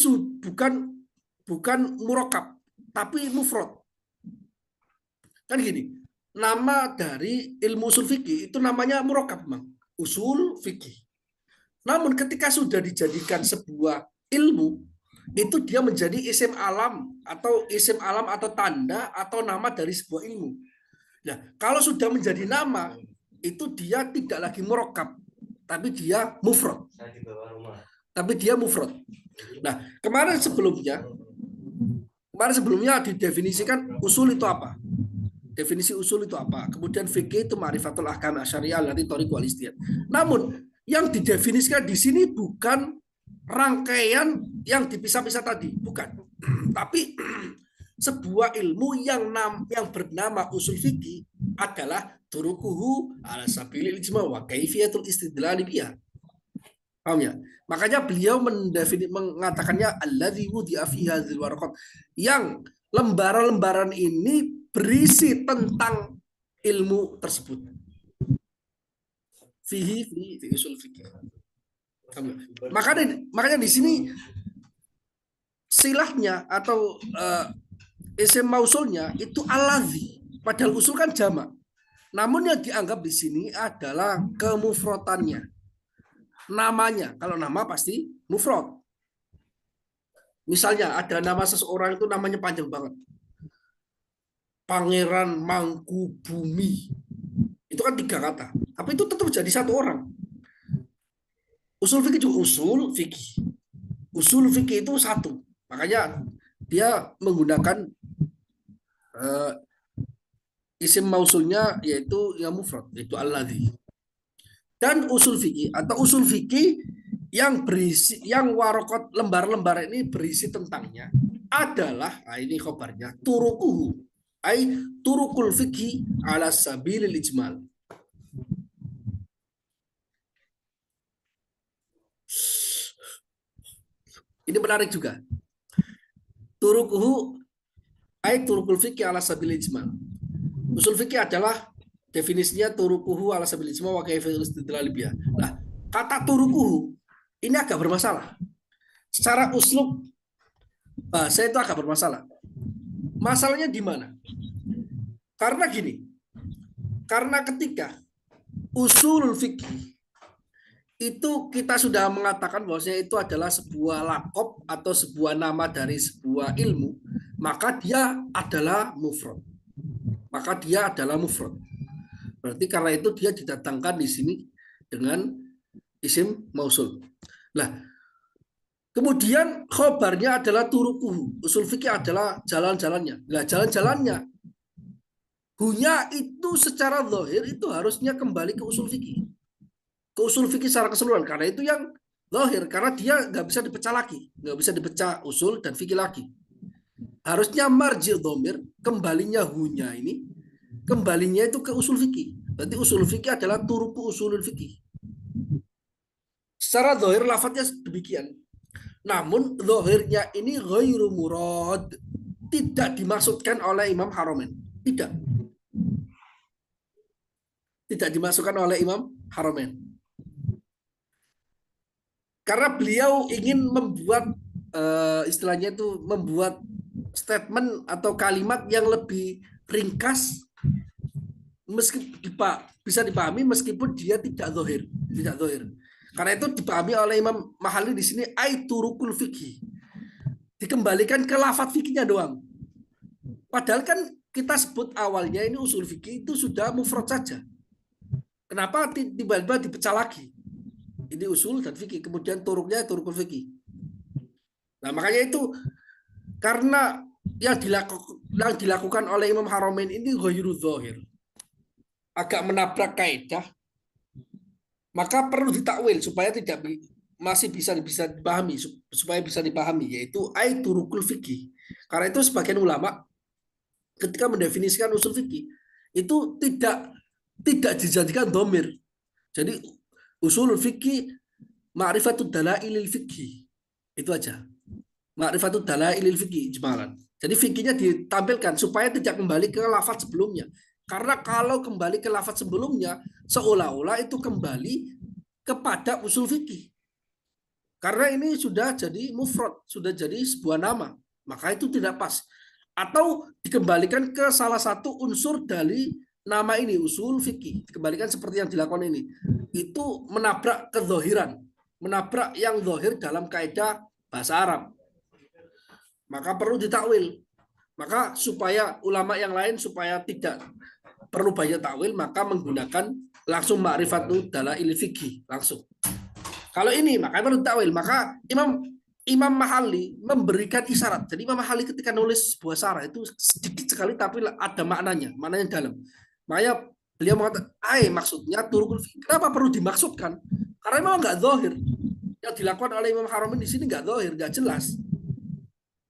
bukan murakab, tapi mufrad. Kan gini, nama dari ilmu usul fikih itu namanya murakab, Bang. Usul fikih. Namun ketika sudah dijadikan sebuah ilmu, itu dia menjadi isim alam atau tanda atau nama dari sebuah ilmu. Nah, kalau sudah menjadi nama, itu dia tidak lagi murakab, tapi dia mufrad. Nah, kemarin sebelumnya didefinisikan usul itu apa? Definisi usul itu apa? Kemudian fikih itu ma'rifatul ahkam asyariah allati thariqu al-istihad. Namun yang didefinisikan di sini bukan rangkaian yang dipisah-pisah tadi, bukan. Tapi sebuah ilmu yang bernama usul fikih adalah turukuhu ala sabilil ijma wa kaifiyatul istidlal biha. Paham ya? Makanya beliau mengatakannya alladzi wudi'a fi hadzal waraqat, yang lembaran-lembaran ini berisi tentang ilmu tersebut. Fihi fi usul fikih. Makanya di sini silahnya atau isim mausulnya itu alladzi, padahal usul kan jamak. Namun yang dianggap di sini adalah kemufrotannya. Namanya, kalau nama pasti mufrad. Misalnya ada nama seseorang itu namanya panjang banget. Pangeran Mangkubumi. Itu kan 3 kata. Tapi itu tetap jadi 1 orang. Usul fikih juga usul fikih. Usul fikih itu satu. Makanya dia menggunakan uh, isim mausulnya yaitu yang mufrad, yaitu alladzi. Dan usul fikih atau usul fikih yang berisi, yang warokot lembar-lembar ini berisi tentangnya adalah, nah ini khobarnya, turukuhu, ay turukul fikih ala sabilil ijmal. Ini menarik juga. Turukuhu ay turukul fikih ala sabilil ijmal. Usul fikih adalah definisinya turukuhu ala sabilil ijmal wa kaifiyyatul istidlal biha. Nah, kata turukuhu ini agak bermasalah. Secara uslub bahasa itu agak bermasalah. Masalahnya di mana? Karena gini, karena ketika usul fikih itu kita sudah mengatakan bahwasanya itu adalah sebuah lakop atau sebuah nama dari sebuah ilmu, maka dia adalah mufrad. Maka dia adalah mufrad. Berarti karena itu dia didatangkan di sini dengan isim mausul. Nah, kemudian khobarnya adalah turukuhu. Usul fikih adalah jalan-jalannya. Nah, jalan-jalannya hunya itu secara zahir itu harusnya kembali ke usul fikih. Ke usul fikih secara keseluruhan. Karena itu yang zahir. Karena dia nggak bisa dipecah lagi. Nggak bisa dipecah usul dan fikih lagi. Harusnya marji dhamir, kembalinya hunya ini, kembalinya itu ke usul fikih. Berarti usul fikih adalah turuku usulul fikih. Secara zahir lafadznya demikian. Namun zahirnya ini ghairu murad. Tidak dimaksudkan oleh Imam Haramain. Tidak. Tidak dimasukkan oleh Imam Haramain. Karena beliau ingin membuat istilahnya itu membuat statement atau kalimat yang lebih ringkas bisa dipahami meskipun dia tidak zahir, tidak zahir. Karena itu dipahami oleh Imam Mahalli di sini aiturukul fikih. Dikembalikan ke lafadz fikihnya doang. Padahal kan kita sebut awalnya ini usul fikih itu sudah mufrad saja. Kenapa tiba-tiba dipecah lagi? Ini usul dan fikih, kemudian turuknya turukul fikih. Nah, makanya itu karena yang dilakukan oleh Imam Haramain ini ghairu dzahir, agak menabrak kaidah, maka perlu ditakwil supaya tidak masih bisa dipahami, supaya bisa dipahami, yaitu turukul fikih. Karena itu sebagian ulama ketika mendefinisikan usul fikih itu tidak dijadikan domir. Jadi usul fikih ma'rifatud dalailil fikih. Itu aja. Ma'rifatud dalailil fikih ijmalan. Jadi fikihnya ditampilkan supaya tidak kembali ke lafaz sebelumnya. Karena kalau kembali ke lafaz sebelumnya, seolah-olah itu kembali kepada usul fikih. Karena ini sudah jadi mufrad, sudah jadi sebuah nama. Maka itu tidak pas. Atau dikembalikan ke salah satu unsur dari nama ini, usul fikih. Dikembalikan seperti yang dilakukan ini. Itu menabrak kezohiran. Menabrak yang zohir dalam kaidah bahasa Arab. Maka perlu ditakwil. Maka supaya ulama yang lain supaya tidak perlu banyak takwil, maka menggunakan langsung ma'rifatul dalail fikih langsung. Kalau ini maka perlu takwil, maka Imam Mahalli memberikan isyarat. Jadi Imam Mahalli ketika nulis sebuah syarah itu sedikit sekali tapi ada maknanya dalam. Makanya beliau mengatakan, maksudnya turukul fikih. Kenapa perlu dimaksudkan? Karena memang nggak zahir. Yang dilakukan oleh Imam Haramain di sini nggak zahir, nggak jelas.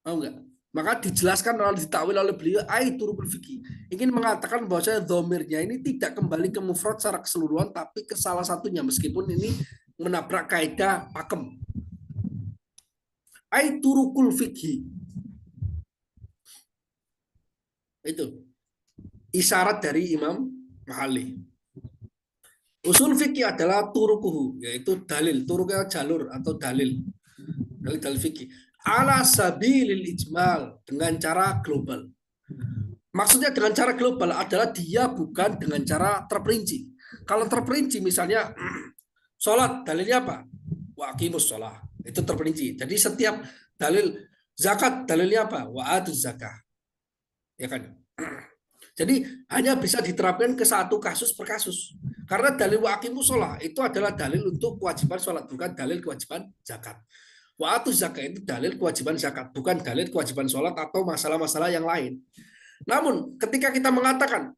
Mau nggak? Maka dijelaskan oleh ditakwil oleh beliau turukul fikih. Ingin mengatakan bahwa dhamirnya ini tidak kembali ke mufrad secara keseluruhan tapi ke salah satunya meskipun ini menabrak kaidah pakem. Turukul fikih. Itu isyarat dari Imam Mahalli. Usul fikih adalah turukuhu, yaitu dalil. Turuknya jalur atau dalil. Dalil fikih. Ala sabilil ijmal, dengan cara global. Maksudnya dengan cara global adalah dia bukan dengan cara terperinci. Kalau terperinci misalnya sholat, dalilnya apa? Wa aqimus sholat. Itu terperinci. Jadi setiap dalil zakat, dalilnya apa? Wa atuz zakah. Ya kan? Jadi hanya bisa diterapkan ke satu kasus per kasus. Karena dalil wa aqimus shalah itu adalah dalil untuk kewajiban sholat, bukan dalil kewajiban zakat. Wa atuz zakat itu dalil kewajiban zakat, bukan dalil kewajiban sholat atau masalah-masalah yang lain. Namun ketika kita mengatakan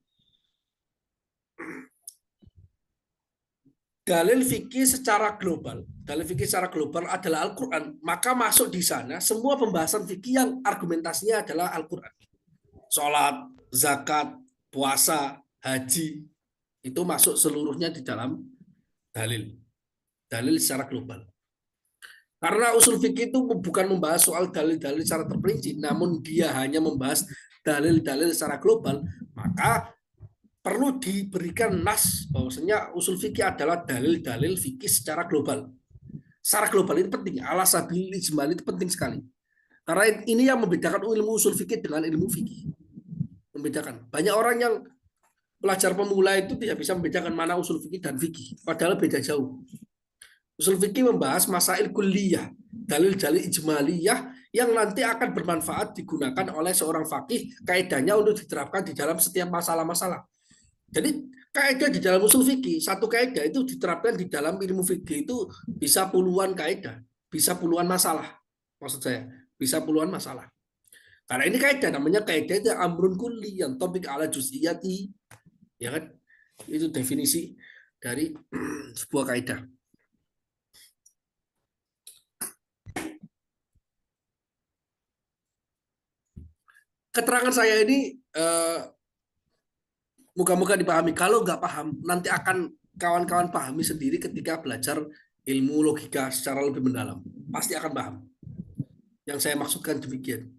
dalil fikih secara global, dalil fikih secara global adalah Al-Quran, maka masuk di sana semua pembahasan fikih yang argumentasinya adalah Al-Quran. Sholat, zakat, puasa, haji, itu masuk seluruhnya di dalam dalil. Dalil secara global. Karena usul fikih itu bukan membahas soal dalil-dalil secara terperinci, namun dia hanya membahas dalil-dalil secara global, maka perlu diberikan nas bahwasanya usul fikih adalah dalil-dalil fikih secara global. Secara global ini penting, ala sabil ijmal itu penting sekali. Karena ini yang membedakan ilmu usul fikih dengan ilmu fikih. Membedakan. Banyak orang yang pelajar pemula itu tidak bisa membedakan mana usul fikih dan fikih, padahal beda jauh. Usul fikih membahas masail kulliyah, dalil-dalil ijmaliyah yang nanti akan bermanfaat digunakan oleh seorang fakih kaidahnya untuk diterapkan di dalam setiap masalah-masalah. Jadi kaidah di dalam usul fikih, satu kaidah itu diterapkan di dalam ilmu fikih itu bisa puluhan kaidah, bisa puluhan masalah. Maksud saya, bisa puluhan masalah. Karena ini kaidah namanya kaidah itu amrun kulli yang topik ala juz'iyati, ya kan? Itu definisi dari sebuah kaidah. Keterangan saya ini moga-moga dipahami. Kalau nggak paham, nanti akan kawan-kawan pahami sendiri ketika belajar ilmu logika secara lebih mendalam. Pasti akan paham. Yang saya maksudkan demikian.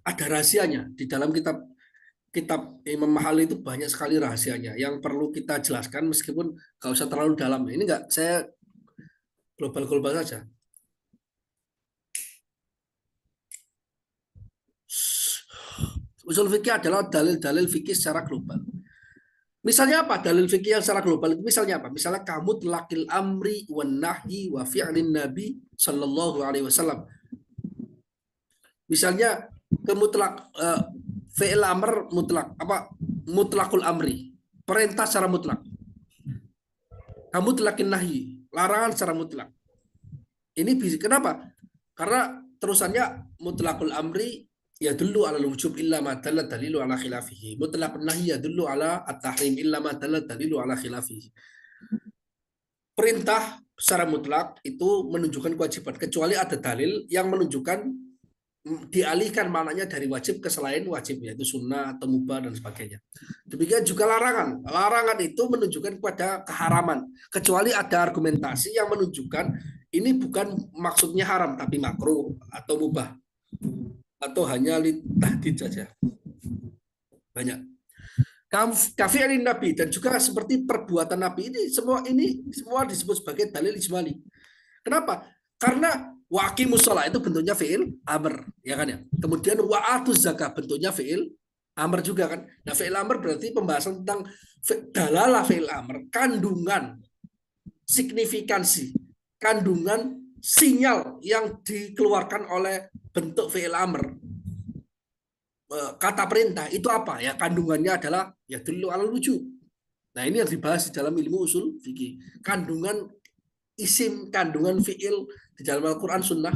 Ada rahasianya di dalam kitab kitab Imam Mahali itu banyak sekali rahasianya yang perlu kita jelaskan meskipun nggak usah terlalu dalam. Ini nggak saya global-global saja. Usul fikih adalah dalil-dalil fikih secara global. Misalnya apa? Dalil fikih yang secara global itu misalnya apa? Misalnya kamu telakil amri wan nahyi wa fi'lin nabi sallallahu alaihi wasallam. Misalnya kemutlak fi'il amr mutlak apa? Mutlakul amri. Perintah secara mutlak. Kamu telakin nahyi, larangan secara mutlak. Ini bisa kenapa? Karena terusannya mutlakul amri ya dulu ala wujub illa ma dalla dalilu ala khilafihi. Mutlaqun nahi ya dulu ala at-tahrim illa ma dalla dalilu ala khilafihi. Perintah secara mutlak itu menunjukkan kewajiban kecuali ada dalil yang menunjukkan dialihkan maknanya dari wajib ke selain wajib yaitu sunnah atau mubah dan sebagainya. Demikian juga larangan. Larangan itu menunjukkan kepada keharaman kecuali ada argumentasi yang menunjukkan ini bukan maksudnya haram tapi makruh atau mubah atau hanya tahdid saja. Banyak. Kafirin Nabi dan juga seperti perbuatan Nabi ini semua disebut sebagai dalil ijmali. Kenapa? Karena waqimus shalah itu bentuknya fi'il amr, ya kan ya. Kemudian wa'atuz zakat bentuknya fi'il amr juga kan. Nah, fi'il amr berarti pembahasan tentang dalalah fi'il amr, kandungan signifikansi, kandungan sinyal yang dikeluarkan oleh bentuk fi'il amr. Kata perintah itu apa? Ya kandungannya adalah ya dulu alal wujud. Nah, ini yang dibahas di dalam ilmu usul fikih. Kandungan isim, kandungan fi'il di dalam Al-Quran Sunnah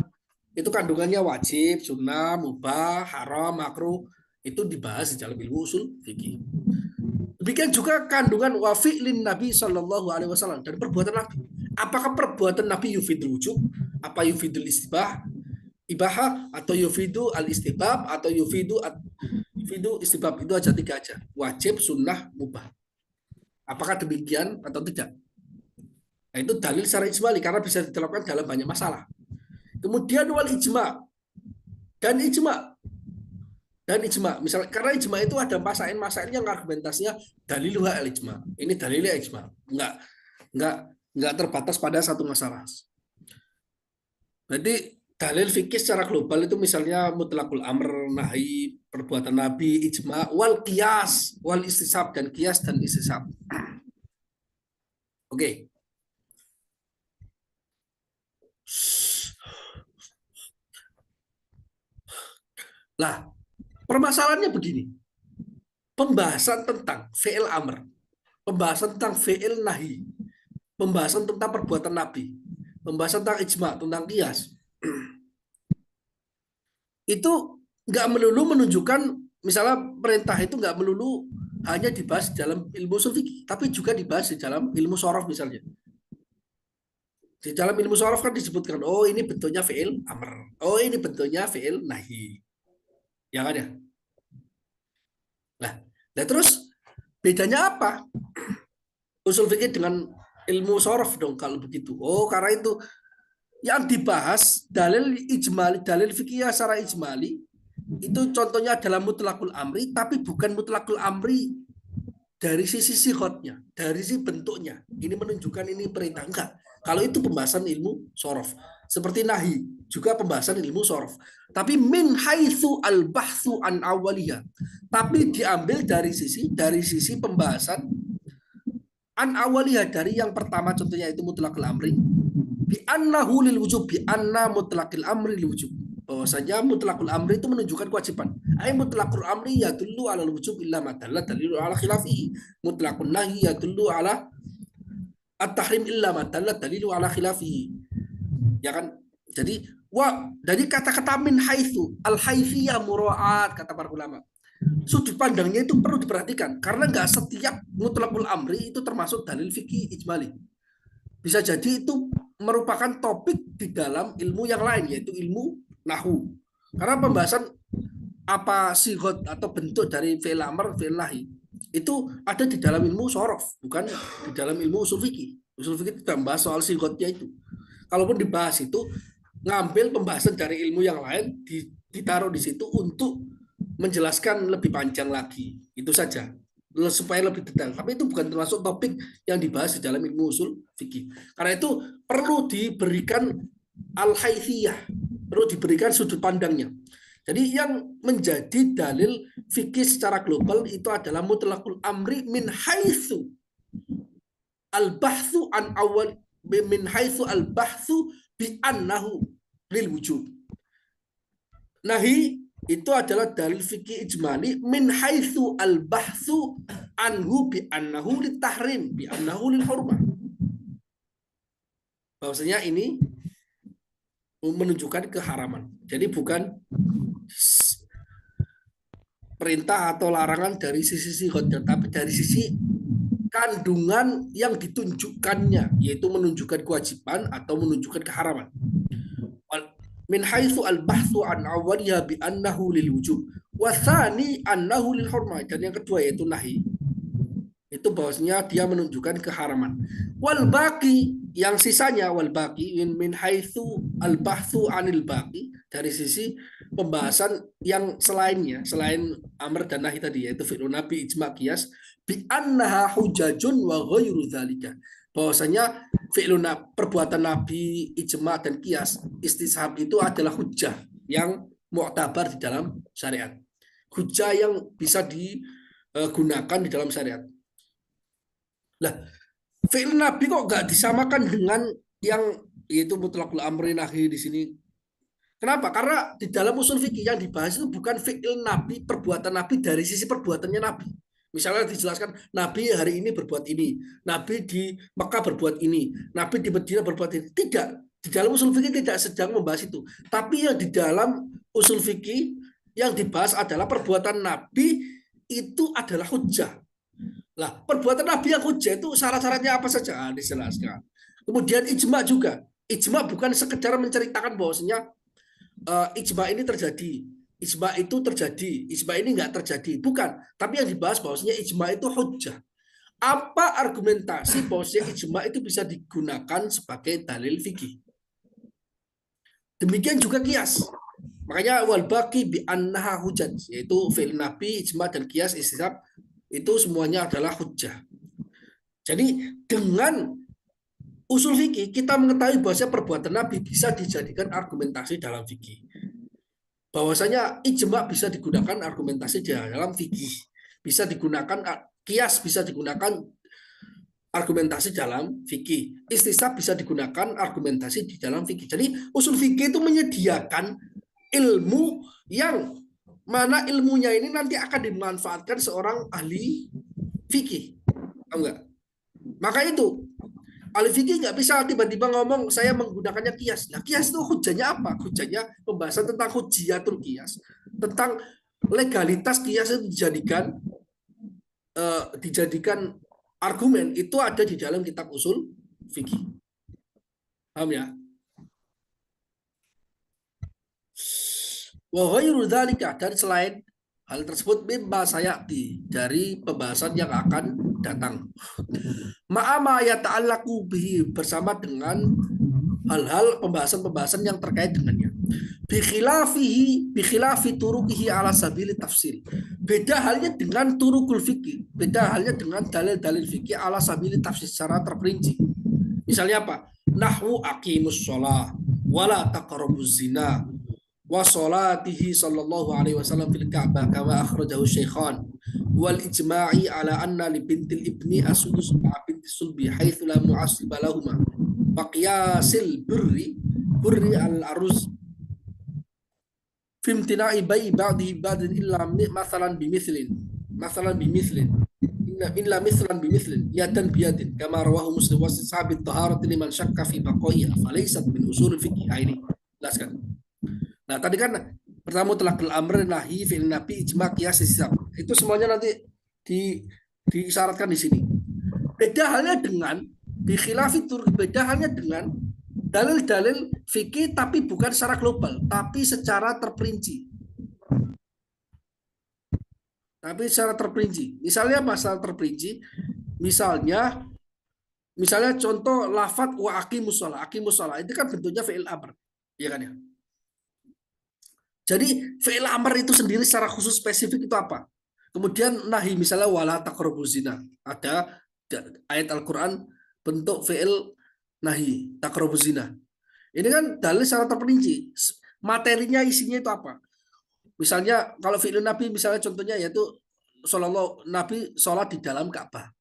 itu kandungannya wajib, sunnah, mubah, haram, makruh itu dibahas di dalam ilmu usul fikih. Demikian juga kandungan wa fi'lin Nabi Shallallahu Alaihi Wasallam dan perbuatan Nabi. Apakah perbuatan Nabi yufidul wujub, apa yufidul istibah, ibahah atau yufidu al istibab atau yufidu istibab itu aja tiga aja wajib sunnah mubah apakah demikian atau tidak. Nah, itu dalil secara ijmali karena bisa diterapkan dalam banyak masalah. Kemudian wal ijma dan ijma misalnya karena ijma itu ada masail yang argumentasinya daliluha al ijma, ini dalilnya ijma, enggak enggak terbatas pada satu masalah. Jadi dalil fikih secara global itu misalnya mutlakul amr, nahi, perbuatan nabi, ijma, wal qiyas, wal istisab dan qiyas dan istisab. Oke. Lah, permasalahannya begini. Pembahasan tentang fi'il amr, pembahasan tentang fi'il nahi, pembahasan tentang perbuatan Nabi, pembahasan tentang ijma, tentang qiyas, itu nggak melulu menunjukkan, misalnya perintah itu nggak melulu hanya dibahas dalam ilmu ushul fikih, tapi juga dibahas di dalam ilmu shorof misalnya. Di dalam ilmu shorof kan disebutkan, oh ini bentuknya fi'il amr, oh ini bentuknya fi'il nahi. Ya kan ya? Nah terus bedanya apa usul fikih dengan ilmu shorof dong kalau begitu? Oh karena itu yang dibahas dalil ijmali, dalil fikih secara ijmali itu contohnya adalah mutlakul amri, tapi bukan mutlakul amri dari sisi sihotnya, dari sisi bentuknya. Ini menunjukkan ini perintah, enggak. Kalau itu pembahasan ilmu shorof. Seperti nahi, juga pembahasan ilmu shorof. Tapi min haitsu al-bahtsu an awaliyah. Tapi diambil dari sisi pembahasan an awaliyah, dari yang pertama contohnya itu mutlakul amri. Bi annahu lil wujub, bi anna mutlakil amri lil wujub. Bahwasanya mutlakul amri itu menunjukkan kewajiban. Ai mutlakul amri yadullu ala wujub illa ma dalla dalilu ala khilafihi. Mutlakun nahi yadullu ala at-tahrim illa ma dalla dalilu ala khilafihi. Ya kan? Jadi kata-kata min haitsu al-haifiyah muraat kata para ulama. Sudut pandangnya itu perlu diperhatikan karena nggak setiap mutlakul amri itu termasuk dalil fikih ijmali. Bisa jadi itu merupakan topik di dalam ilmu yang lain, yaitu ilmu nahu. Karena pembahasan apa sigot atau bentuk dari fi'il amr, fi'il nahi itu ada di dalam ilmu shorof, bukan di dalam ilmu usul fikih. Usul fikih tidak membahas soal sigotnya itu. Kalaupun dibahas itu ngambil pembahasan dari ilmu yang lain ditaruh di situ untuk menjelaskan lebih panjang lagi. Itu saja supaya lebih detail. Tapi itu bukan termasuk topik yang dibahas di dalam ilmu usul fikih. Karena itu perlu diberikan al-haithiyah, perlu diberikan sudut pandangnya. Jadi yang menjadi dalil fikih secara global itu adalah mutlaqul amri min haitsu al-bahtsu an awal, min haitsu al-bahtsu bi annahu lil wujub. Nahi itu adalah dalil fikih ijmali min haitsu al-bahtsu anhu bi annahu lit tahrim, bi annahu lil hurmah. Bahwasanya ini menunjukkan keharaman. Jadi bukan perintah atau larangan dari sisi sihotnya, tapi dari sisi kandungan yang ditunjukkannya, yaitu menunjukkan kewajiban atau menunjukkan keharaman. Min haitsu al-bahtsu an awwaliha bi annahu lil wujub wa tsani annahu lil hurmah. Dan yang kedua yaitu nahi, itu bahwasanya dia menunjukkan keharaman. Wal baqi, yang sisanya, wal baqi min haitsu al-bahtsu anil baqi, dari sisi pembahasan yang selainnya, selain amr dan nahi tadi, yaitu fi'lun nabi, ijma, qiyas, bi annaha hujajun wa ghairu dzalika. Bahwasanya fi'lun, perbuatan nabi, ijma dan qiyas, istishab itu adalah hujjah yang mu'tabar di dalam syariat. Hujjah yang bisa digunakan di dalam syariat. Lah, fi'il nabi kok nggak disamakan dengan yang yaitu mutlaqul amri nahi di sini? Kenapa? Karena di dalam usul fikih yang dibahas itu bukan fi'il nabi, perbuatan nabi dari sisi perbuatannya nabi. Misalnya dijelaskan nabi hari ini berbuat ini, nabi di Mekah berbuat ini, nabi di Madinah berbuat ini. Tidak, di dalam usul fikih tidak sedang membahas itu. Tapi yang di dalam usul fikih yang dibahas adalah perbuatan nabi itu adalah hujjah. Lah, perbuatan Nabi yang hujjah itu syarat-syaratnya apa saja? Dijelaskan. Kemudian ijma juga. Ijma bukan sekedar menceritakan bahwasanya ijma ini terjadi. Ijma itu terjadi. Ijma ini enggak terjadi. Bukan. Tapi yang dibahas bahwasanya ijma itu hujjah. Apa argumentasi bahwasanya ijma itu bisa digunakan sebagai dalil fikih? Demikian juga qiyas. Makanya wal baqi bi annaha hujjah, yaitu fi'il nabi, ijma dan qiyas, istishab, itu semuanya adalah hujjah. Jadi dengan usul fikih kita mengetahui bahwa perbuatan Nabi bisa dijadikan argumentasi dalam fikih. Bahwasanya ijma bisa digunakan argumentasi di dalam fikih. Bisa digunakan qiyas, bisa digunakan argumentasi dalam fikih. Istishab bisa digunakan argumentasi di dalam fikih. Jadi usul fikih itu menyediakan ilmu yang mana ilmunya ini nanti akan dimanfaatkan seorang ahli fikih. Tahu nggak? Maka itu ahli fikih nggak bisa tiba-tiba ngomong saya menggunakannya kias. Nah, kias itu hujahnya apa? Hujahnya pembahasan tentang hujiatul kias, tentang legalitas kias itu dijadikan argumen itu ada di dalam kitab usul fikih. Paham ya? Wa ghairu dzalika, dan selain hal tersebut mimma sayati, dari pembahasan yang akan datang. Ma'ama yata'allaqu bihi, bersama dengan hal-hal pembahasan-pembahasan yang terkait dengannya. Bikhilafi turukihi ala sabili tafsir. Beda halnya dengan turukul fikih, beda halnya dengan dalil-dalil fikih ala sabili tafsir secara terperinci. Misalnya apa? Nahwu aqimus shalah wala taqrabuz zina wa salatihi sallallahu alaihi wasallam fil Ka'bah kama akhrajahu Syaikhan wal ijma'i ala anna li bintil ibni asudus ma'a binti sulbi haitsu la mu'assiba lahuma baqiyasil burri al aruz fimtina'i bai ba'dihi ba'din illa masalan bimithlin illa mithlan bimithlin yadan biyadin kama rawahu Muslim wa sahabit taharati liman syakka fi baqaiha falaysat min usul fikih. Ini jelaskan. Nah, tadi kan pertama telah amr nahi fi'il nabi ijma qiyas hisab. Itu semuanya nanti diisyaratkan di sini. Beda halnya dengan beda halnya dengan dalil-dalil fikih tapi bukan secara global, tapi secara terperinci. Misalnya masalah terperinci, misalnya contoh lafadz wa aqimus shalah itu kan bentuknya fi'il amr, ya kan ya? Jadi fi'il amr itu sendiri secara khusus spesifik itu apa? Kemudian nahi misalnya wala taqrabuz zina. Ada ayat Al-Qur'an bentuk fi'il nahi taqrabuz zina. Ini kan dalil secara terperinci. Materinya isinya itu apa? Misalnya kalau fi'il Nabi misalnya contohnya yaitu Nabi sholat di dalam Ka'bah.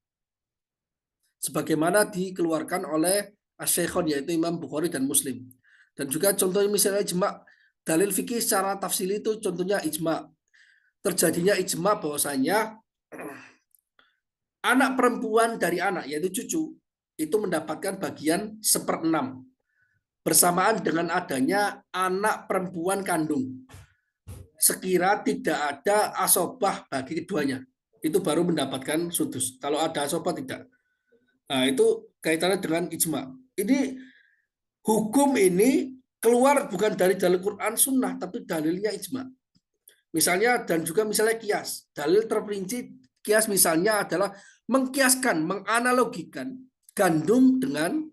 Sebagaimana dikeluarkan oleh Asy-Syaikhan yaitu Imam Bukhari dan Muslim. Dan juga contohnya misalnya ijma, dalil fikih secara tafsili itu contohnya ijma. Terjadinya ijma bahwasanya anak perempuan dari anak yaitu cucu itu mendapatkan bagian 1/6 bersamaan dengan adanya anak perempuan kandung. Sekira tidak ada asobah bagi keduanya, itu baru mendapatkan sudus. Kalau ada asobah tidak. Nah, itu kaitannya dengan ijma. Ini hukum ini keluar bukan dari dalil Quran Sunnah, tapi dalilnya ijma. Misalnya dan juga misalnya kias. Dalil terperinci kias misalnya adalah mengkiaskan, menganalogikan gandum dengan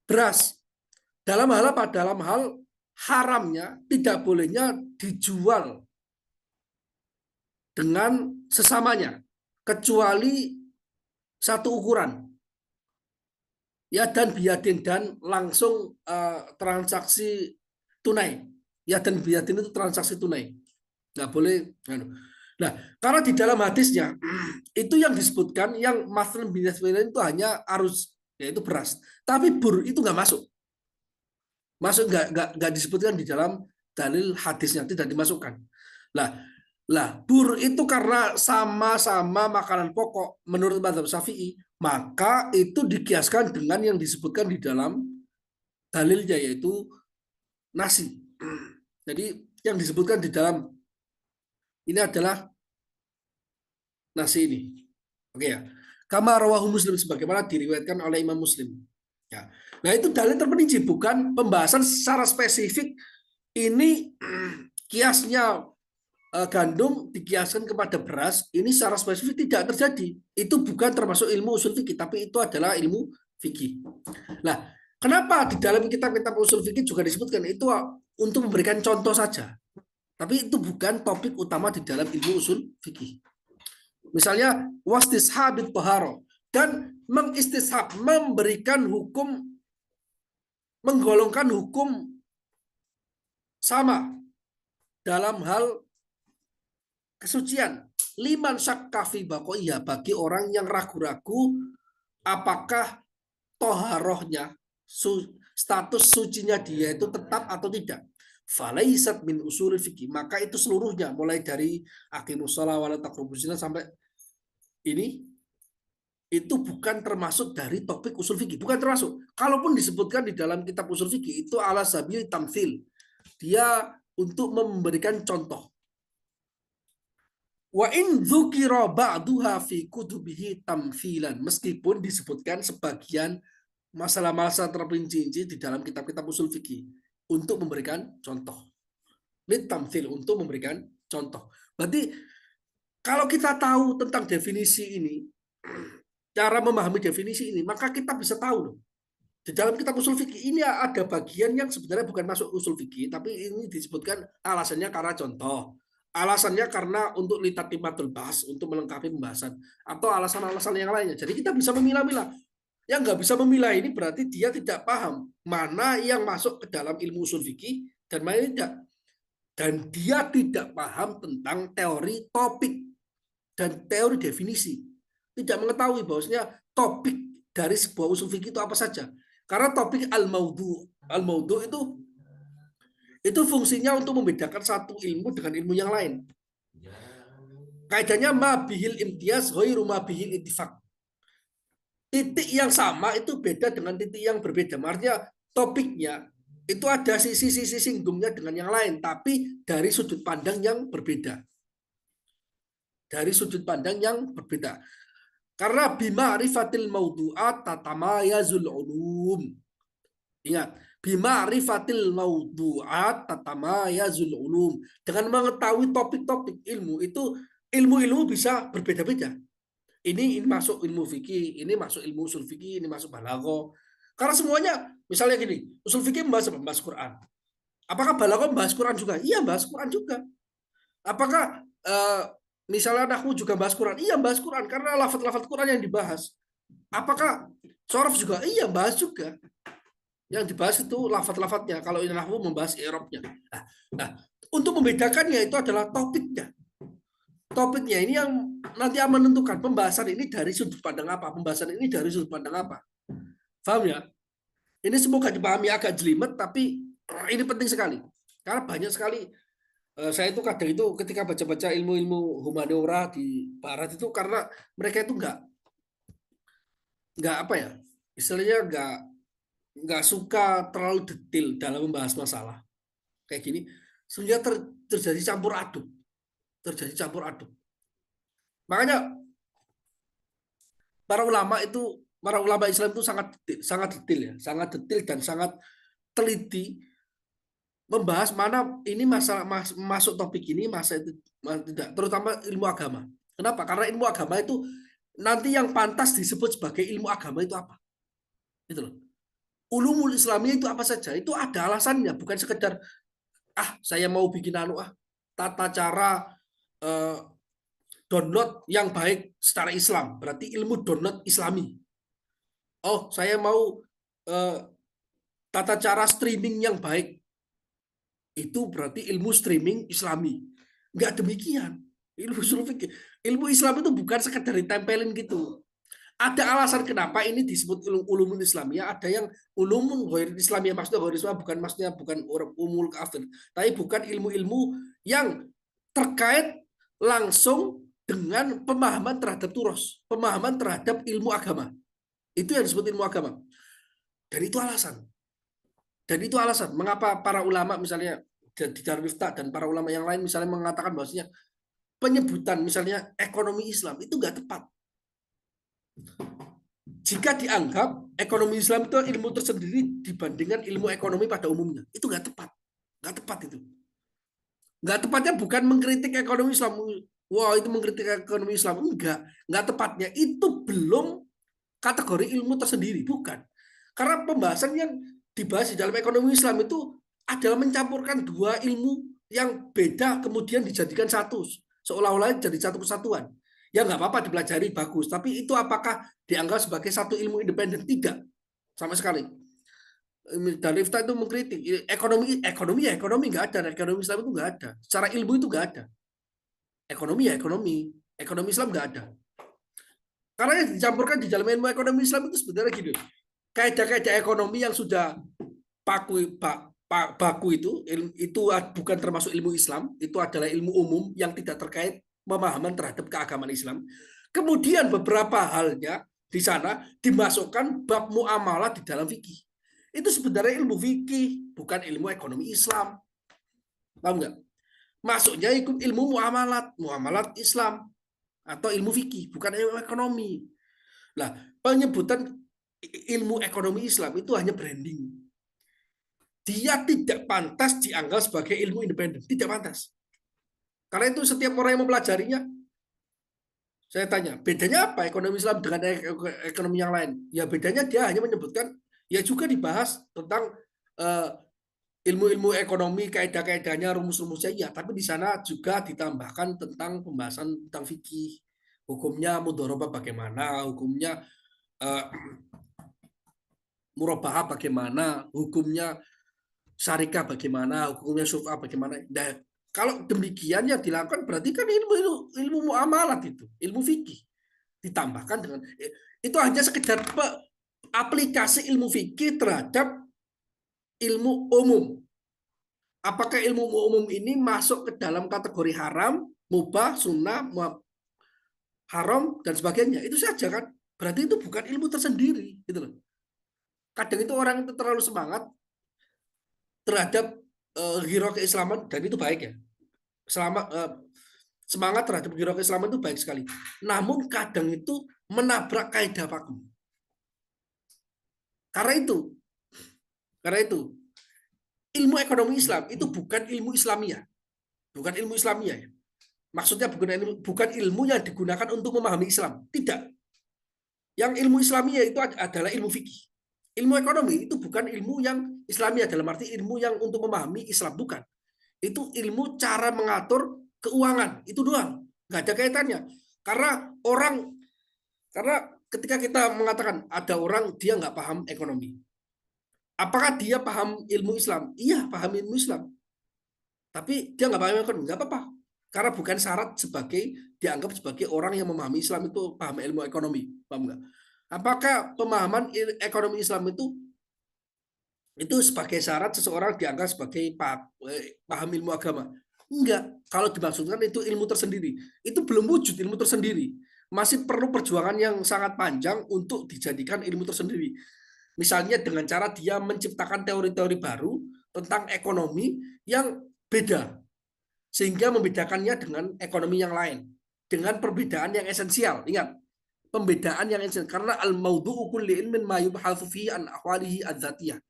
beras. Dalam hal apa? Dalam hal haramnya, tidak bolehnya dijual dengan sesamanya, kecuali satu ukuran. Ya dan biadin, dan langsung transaksi tunai. Ya dan biadin itu transaksi tunai. Nggak boleh. Nah, karena di dalam hadisnya, itu yang disebutkan, yang maslan bin itu hanya arus, yaitu beras. Tapi bur itu nggak masuk. Nggak disebutkan di dalam dalil hadisnya, tidak dimasukkan. Bur itu karena sama-sama makanan pokok menurut mazhab Syafi'i, maka itu dikiaskan dengan yang disebutkan di dalam dalilnya yaitu nasi. Jadi yang disebutkan di dalam ini adalah nasi ini. Oke ya. Kama rawahu Muslim, sebagaimana diriwayatkan oleh Imam Muslim. Ya. Nah, itu dalil terperinci, bukan pembahasan secara spesifik ini kiasnya gandum dikiaskan kepada beras, ini secara spesifik tidak terjadi. Itu bukan termasuk ilmu usul fikih, tapi itu adalah ilmu fikih. Nah, kenapa di dalam kitab-kitab usul fikih juga disebutkan itu untuk memberikan contoh saja. Tapi itu bukan topik utama di dalam ilmu usul fikih. Misalnya wastishabit taharo, dan mengistishab, memberikan hukum, menggolongkan hukum sama dalam hal kesucian. Liman syakka fi baqiyah, bagi orang yang ragu-ragu apakah toharohnya, status sucinya dia itu tetap atau tidak. Falaisat min usul fikih, maka itu seluruhnya mulai dari aqimus shalah wala taqrabuz zina sampai ini itu bukan termasuk dari topik usul fikih, bukan termasuk. Kalaupun disebutkan di dalam kitab usul fikih itu ala sabil tamtsil. Dia untuk memberikan contoh. Wa in dzukira ba'duha fi kutubihi tamthilan, meskipun disebutkan sebagian masalah-masalah terperinci di dalam kitab-kitab usul fikih untuk memberikan contoh. Litamtsil, untuk memberikan contoh. Berarti kalau kita tahu tentang definisi ini, cara memahami definisi ini, maka kita bisa tahu loh. Di dalam kitab usul fikih ini ada bagian yang sebenarnya bukan masuk usul fikih, tapi ini disebutkan alasannya karena contoh. Alasannya karena untuk litatimatul bahas, untuk melengkapi pembahasan. Atau alasan-alasan yang lainnya. Jadi kita bisa memilah-milah. Yang nggak bisa memilah ini berarti dia tidak paham mana yang masuk ke dalam ilmu usul fikih dan mana tidak. Dan dia tidak paham tentang teori topik dan teori definisi. Tidak mengetahui bahwasanya topik dari sebuah usul fikih itu apa saja. Karena topik al-maudhu itu fungsinya untuk membedakan satu ilmu dengan ilmu yang lain. Kaidahnya ma bihil imtiyaz ghairu ma bihil ittifaq. Titik yang sama itu beda dengan titik yang berbeda. Artinya topiknya itu ada sisi-sisi singgungnya dengan yang lain, tapi dari sudut pandang yang berbeda. Dari sudut pandang yang berbeda. Karena bima'rifatil mawdu'at tatamayazul ulum. Ingat, bima'rifatil mawdu'at tatamayazul ulum. Dengan mengetahui topik-topik ilmu itu, ilmu-ilmu bisa berbeda-beda. Ini masuk ilmu fikih, ini masuk ilmu usul fikih, ini masuk balaghah. Karena semuanya, misalnya gini, usul fikih membahas Quran. Apakah balaghah membahas Quran juga? Iya, bahas Quran juga. Apakah misalnya nahwu juga bahas Quran? Iya, bahas Quran karena lafaz-lafaz Quran yang dibahas. Apakah sorof juga? Iya, bahas juga. Yang dibahas itu lafaz-lafaznya. Kalau ini nahwu membahas i'rabnya. Nah, untuk membedakannya itu adalah topiknya. Topiknya ini yang nanti akan menentukan pembahasan ini dari sudut pandang apa, pembahasan ini dari sudut pandang apa. Paham ya? Ini semoga dipahami agak jelimet, tapi ini penting sekali. Karena banyak sekali, saya itu kadang itu ketika baca-baca ilmu-ilmu humaniora di barat itu karena mereka itu nggak apa ya, istilahnya nggak suka terlalu detail dalam membahas masalah kayak gini, sehingga terjadi campur aduk. Makanya para ulama Islam itu sangat detail dan sangat teliti membahas mana ini masalah masuk topik ini, masa itu tidak, terutama ilmu agama. Kenapa? Karena ilmu agama itu nanti yang pantas disebut sebagai ilmu agama itu apa? Itu loh. Ulumul Islamiyah itu apa saja? Itu ada alasannya, bukan sekedar saya mau bikin tata cara download yang baik secara Islam, berarti ilmu download Islami. Oh, saya mau tata cara streaming yang baik, itu berarti ilmu streaming Islami. Enggak demikian. Ilmu Islam itu bukan sekedar ditempelin gitu. Ada alasan kenapa ini disebut ulumul Islamiyah, ada yang ulumun ghairil Islamiyah, maksudnya ghairil Islamiyah bukan umul kafir, tapi bukan ilmu-ilmu yang terkait langsung dengan pemahaman terhadap turos, pemahaman terhadap ilmu agama. Itu yang disebut ilmu agama. Dan itu alasan mengapa para ulama misalnya di Darul Ifta dan para ulama yang lain misalnya mengatakan bahwasanya penyebutan misalnya ekonomi Islam itu nggak tepat. Jika dianggap ekonomi Islam itu ilmu tersendiri dibandingkan ilmu ekonomi pada umumnya, itu nggak tepat. Nggak tepat itu. Nggak tepatnya bukan mengkritik ekonomi Islam. Wah, itu mengkritik ekonomi Islam. Nggak tepatnya. Itu belum kategori ilmu tersendiri, bukan. Karena pembahasan yang dibahas di dalam ekonomi Islam itu adalah mencampurkan dua ilmu yang beda kemudian dijadikan satu. Seolah-olah jadi satu kesatuan. Ya nggak apa-apa dipelajari, bagus. Tapi itu apakah dianggap sebagai satu ilmu independen? Tidak. Sama sekali. Darul Ifta itu mengkritik ekonomi nggak ada, ekonomi Islam itu nggak ada, secara ilmu itu nggak ada, ekonomi Islam nggak ada, karena yang dicampurkan di dalam ilmu ekonomi Islam itu sebenarnya gini, kaidah-kaidah ekonomi yang sudah baku itu bukan termasuk ilmu Islam, itu adalah ilmu umum yang tidak terkait pemahaman terhadap keagamaan Islam. Kemudian beberapa halnya di sana dimasukkan bab muamalah di dalam fikih. Itu sebenarnya ilmu fikih, bukan ilmu ekonomi Islam. Paham nggak? Masuknya ikut ilmu muamalat Islam atau ilmu fikih, bukan ilmu ekonomi. Nah, penyebutan ilmu ekonomi Islam itu hanya branding. Dia tidak pantas dianggap sebagai ilmu independen, tidak pantas. Karena itu setiap orang yang mempelajarinya, saya tanya, bedanya apa ekonomi Islam dengan ekonomi yang lain? Ya bedanya dia hanya menyebutkan, ya juga dibahas tentang ilmu-ilmu ekonomi, kaidah-kaidahnya, rumus-rumusnya, ya. Tapi di sana juga ditambahkan tentang pembahasan tentang fikih, hukumnya mudharabah bagaimana, hukumnya murabahah bagaimana, hukumnya syarikah bagaimana, hukumnya syuf'ah bagaimana. Nah, kalau demikian yang dilakukan berarti kan ilmu muamalat itu, ilmu fikih. Ditambahkan dengan itu hanya sekedar aplikasi ilmu fikih terhadap ilmu umum. Apakah ilmu umum ini masuk ke dalam kategori haram, mubah, sunnah, haram dan sebagainya? Itu saja kan. Berarti itu bukan ilmu tersendiri, gitu loh. Kadang itu orang itu terlalu semangat terhadap hero keislaman, dan itu baik ya. Semangat terhadap hero keislaman itu baik sekali. Namun kadang itu menabrak kaidah pakem. Karena itu ilmu ekonomi Islam itu bukan ilmu Islamiyah, bukan ilmu Islamiyah ya. Maksudnya bukan ilmu yang digunakan untuk memahami Islam, tidak. Yang ilmu Islamiyah itu adalah ilmu fikih. Ilmu ekonomi itu bukan ilmu yang Islamiyah dalam arti ilmu yang untuk memahami Islam, bukan. Itu ilmu cara mengatur keuangan, itu doang, nggak ada kaitannya. Karena ketika kita mengatakan ada orang dia nggak paham ekonomi, apakah dia paham ilmu Islam? Iya, paham ilmu Islam. Tapi dia nggak paham ekonomi, nggak apa-apa. Karena bukan syarat dianggap sebagai orang yang memahami Islam itu paham ilmu ekonomi. Paham nggak? Apakah pemahaman ekonomi Islam itu sebagai syarat seseorang dianggap sebagai paham ilmu agama? Enggak. Kalau dimaksudkan itu ilmu tersendiri. Itu belum wujud ilmu tersendiri. Masih perlu perjuangan yang sangat panjang untuk dijadikan ilmu tersendiri. Misalnya dengan cara dia menciptakan teori-teori baru tentang ekonomi yang beda. Sehingga membedakannya dengan ekonomi yang lain. Dengan perbedaan yang esensial. Ingat, pembedaan yang esensial. Karena al-mawdu'u kulli ilmin ma yubhatsu fihi an ahwalihi adzatiyah.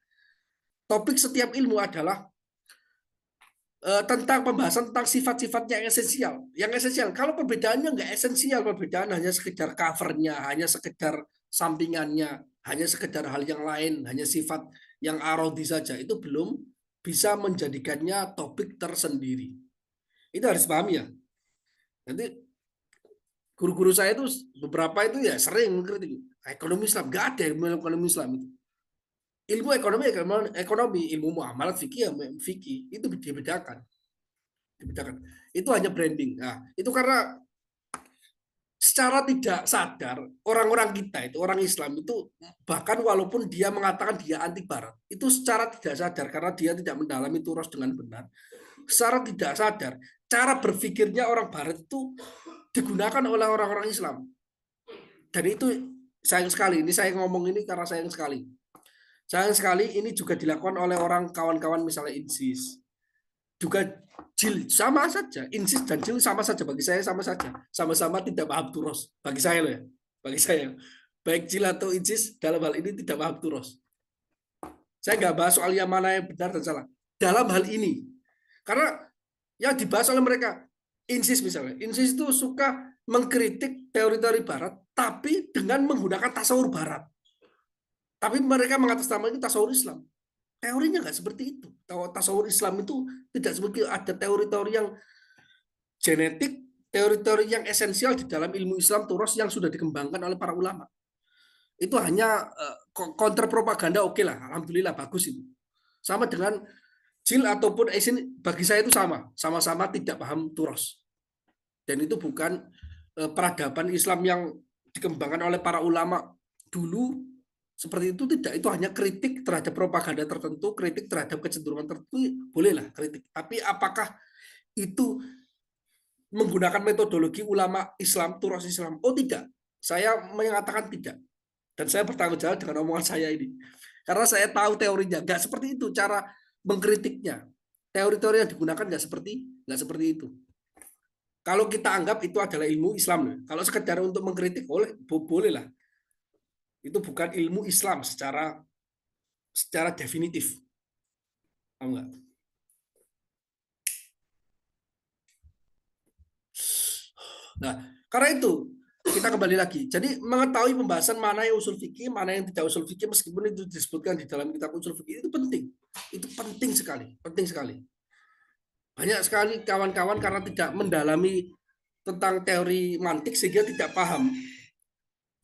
Topik setiap ilmu adalah tentang pembahasan tentang sifat-sifatnya yang esensial. Yang esensial. Kalau perbedaannya nggak esensial, perbedaan hanya sekedar covernya, hanya sekedar sampingannya, hanya sekedar hal yang lain, hanya sifat yang arodi saja, itu belum bisa menjadikannya topik tersendiri. Itu harus paham ya. Nanti guru-guru saya itu beberapa itu ya sering mengkritik ekonomi Islam, nggak ada ilmu ekonomi Islam itu. Ilmu ekonomi, ilmu muamalat fikih, fikih itu dibedakan. Itu hanya branding. Nah, itu karena secara tidak sadar orang-orang kita itu orang Islam itu bahkan walaupun dia mengatakan dia anti Barat, itu secara tidak sadar karena dia tidak mendalami turos dengan benar. Secara tidak sadar cara berpikirnya orang Barat itu digunakan oleh orang-orang Islam. Dan itu sayang sekali. Ini saya ngomong ini karena sayang sekali. Sayang sekali ini juga dilakukan oleh orang kawan-kawan misalnya INSIS. Juga JIL sama saja. INSIS dan JIL sama saja bagi saya, sama saja. Sama-sama tidak paham turos. Bagi saya loh ya. Bagi saya. Baik JIL atau INSIS dalam hal ini tidak paham turos. Saya nggak bahas soal yang mana yang benar dan salah. Dalam hal ini. Karena yang dibahas oleh mereka INSIS misalnya. INSIS itu suka mengkritik teori-teori Barat, tapi dengan menggunakan tasawur Barat. Tapi mereka mengatasnamakan tasawur Islam. Teorinya nggak seperti itu. Tasawur Islam itu tidak seperti ada teori-teori yang genetik, teori-teori yang esensial di dalam ilmu Islam turos yang sudah dikembangkan oleh para ulama. Itu hanya counter propaganda, oke lah, alhamdulillah bagus itu. Sama dengan JIL ataupun ISIN bagi saya itu sama-sama tidak paham turos. Dan itu bukan peradaban Islam yang dikembangkan oleh para ulama dulu seperti itu tidak, itu hanya kritik terhadap propaganda tertentu, kritik terhadap kecenderungan tertentu, bolehlah kritik. Tapi apakah itu menggunakan metodologi ulama Islam, turos Islam? Oh tidak, saya mengatakan tidak. Dan saya bertanggung jawab dengan omongan saya ini. Karena saya tahu teorinya, nggak seperti itu cara mengkritiknya. Teori-teori yang digunakan nggak seperti itu. Kalau kita anggap itu adalah ilmu Islam, kalau sekedar untuk mengkritik, boleh lah. Itu bukan ilmu Islam secara definitif. Enggak. Nah, karena itu kita kembali lagi. Jadi mengetahui pembahasan mana yang usul fikih, mana yang tidak usul fikih, meskipun itu disebutkan di dalam kitab usul fikih, itu penting. Itu penting sekali, penting sekali. Banyak sekali kawan-kawan karena tidak mendalami tentang teori mantik sehingga tidak paham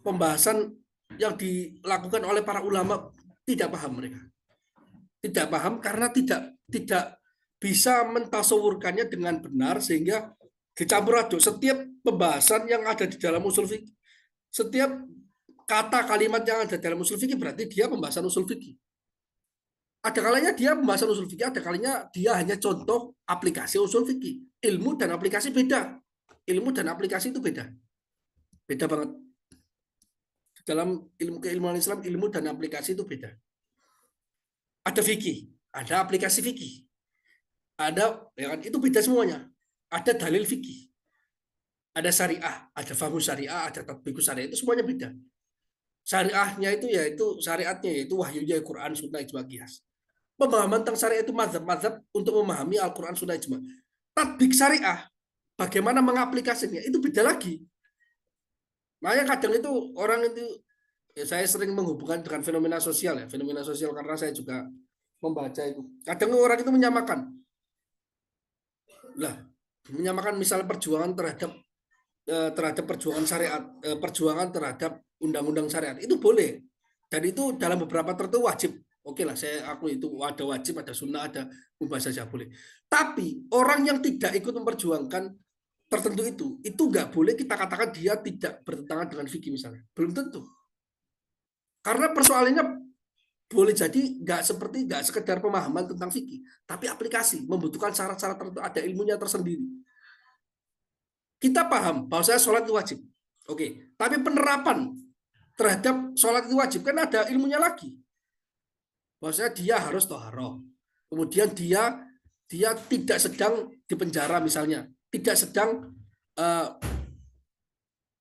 pembahasan yang dilakukan oleh para ulama, tidak paham mereka. Tidak paham karena tidak bisa mentasawurkannya dengan benar sehingga dicampur aduk setiap pembahasan yang ada di dalam usul fikih. Setiap kata kalimat yang ada dalam usul fikih berarti dia pembahasan usul fikih. Ada kalanya dia pembahasan usul fikih, ada kalanya dia hanya contoh aplikasi usul fikih. Ilmu dan aplikasi beda. Ilmu dan aplikasi itu beda. Beda banget. Dalam ilmu keilmuan Islam, ilmu dan aplikasi itu beda. Ada fikih, ada aplikasi fikih. Ada, ya kan, itu beda semuanya. Ada dalil fikih. Ada syariah, ada fahmu syariah, ada tatbiqus syariah, itu semuanya beda. Syariahnya itu yaitu syariatnya yaitu wahyunya Quran, Sunnah, Ijma, Qiyas. Pemahaman tentang syariah itu mazhab untuk memahami Al-Quran, Sunnah, Ijma. Tatbik syariah, bagaimana mengaplikasinya, itu beda lagi. Makanya kadang itu orang itu, ya saya sering menghubungkan dengan fenomena sosial ya, fenomena sosial karena saya juga membaca itu. Kadang orang itu menyamakan misalnya perjuangan terhadap perjuangan syariat, perjuangan terhadap undang-undang syariat itu boleh, dan itu dalam beberapa tertentu wajib. Oke lah, saya aku itu ada wajib, ada sunnah, ada mubah saja boleh. Tapi orang yang tidak ikut memperjuangkan tertentu itu nggak boleh kita katakan dia tidak bertentangan dengan fikih misalnya. Belum tentu. Karena persoalannya boleh jadi nggak sekedar pemahaman tentang fikih, tapi aplikasi membutuhkan syarat-syarat tertentu, ada ilmunya tersendiri. Kita paham bahwa saya sholat itu wajib. Oke, tapi penerapan terhadap sholat itu wajib kan ada ilmunya lagi. Bahwasanya dia harus toharoh. Kemudian dia tidak sedang dipenjara misalnya, tidak sedang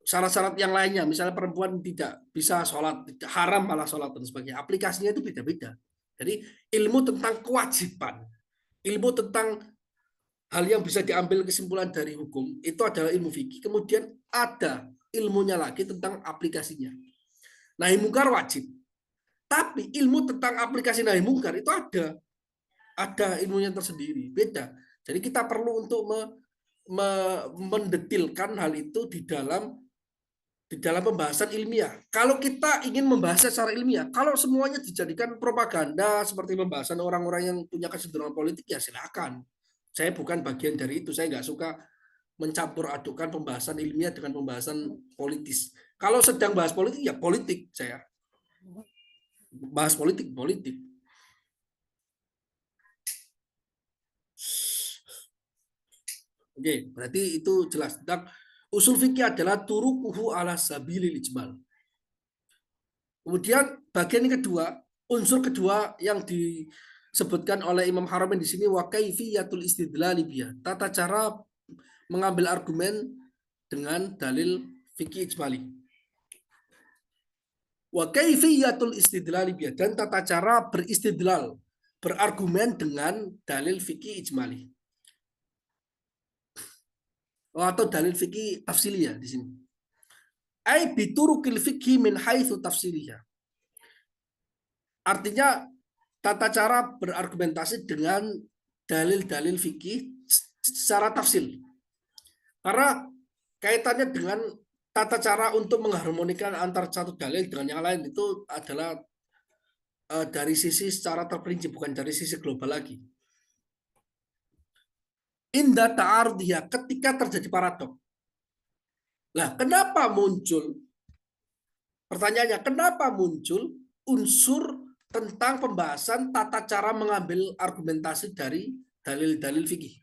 syarat-syarat yang lainnya, misalnya perempuan tidak bisa sholat, haram malah sholat dan sebagainya. Aplikasinya itu beda-beda. Jadi ilmu tentang kewajiban, ilmu tentang hal yang bisa diambil kesimpulan dari hukum itu adalah ilmu fikih. Kemudian ada ilmunya lagi tentang aplikasinya. Nahi mungkar wajib. Tapi ilmu tentang aplikasi nahi mungkar itu ada ilmunya tersendiri, beda. Jadi kita perlu untuk mendetilkan hal itu di dalam pembahasan ilmiah. Kalau kita ingin membahasnya secara ilmiah, kalau semuanya dijadikan propaganda seperti pembahasan orang-orang yang punya kecenderungan politik, ya silakan. Saya bukan bagian dari itu. Saya nggak suka mencampur adukan pembahasan ilmiah dengan pembahasan politis. Kalau sedang bahas politik, ya politik saya. Bahas politik. Oke, berarti itu jelas. Tentang usul fikih adalah turukuhu ala sabilil ijmal. Kemudian bagian yang kedua, unsur kedua yang disebutkan oleh Imam Haramain di sini wa kaifiyatul istidlal biyah. Tata cara mengambil argumen dengan dalil fikih ijmali. Wa kaifiyatul istidlal biyah, dan tata cara beristidlal, berargumen dengan dalil fikih ijmali. Atau dalil fikih tafsiliyah di sini. Ai biturukil fikhi min haitsu tafsiriyah. Artinya tata cara berargumentasi dengan dalil-dalil fikih secara tafsil. Karena kaitannya dengan tata cara untuk mengharmonikan antar satu dalil dengan yang lain itu adalah dari sisi secara terperinci, bukan dari sisi global lagi. Inda ta'arudiyah, ketika terjadi paradok. Nah, kenapa muncul? Pertanyaannya, kenapa muncul unsur tentang pembahasan tata cara mengambil argumentasi dari dalil-dalil fikih.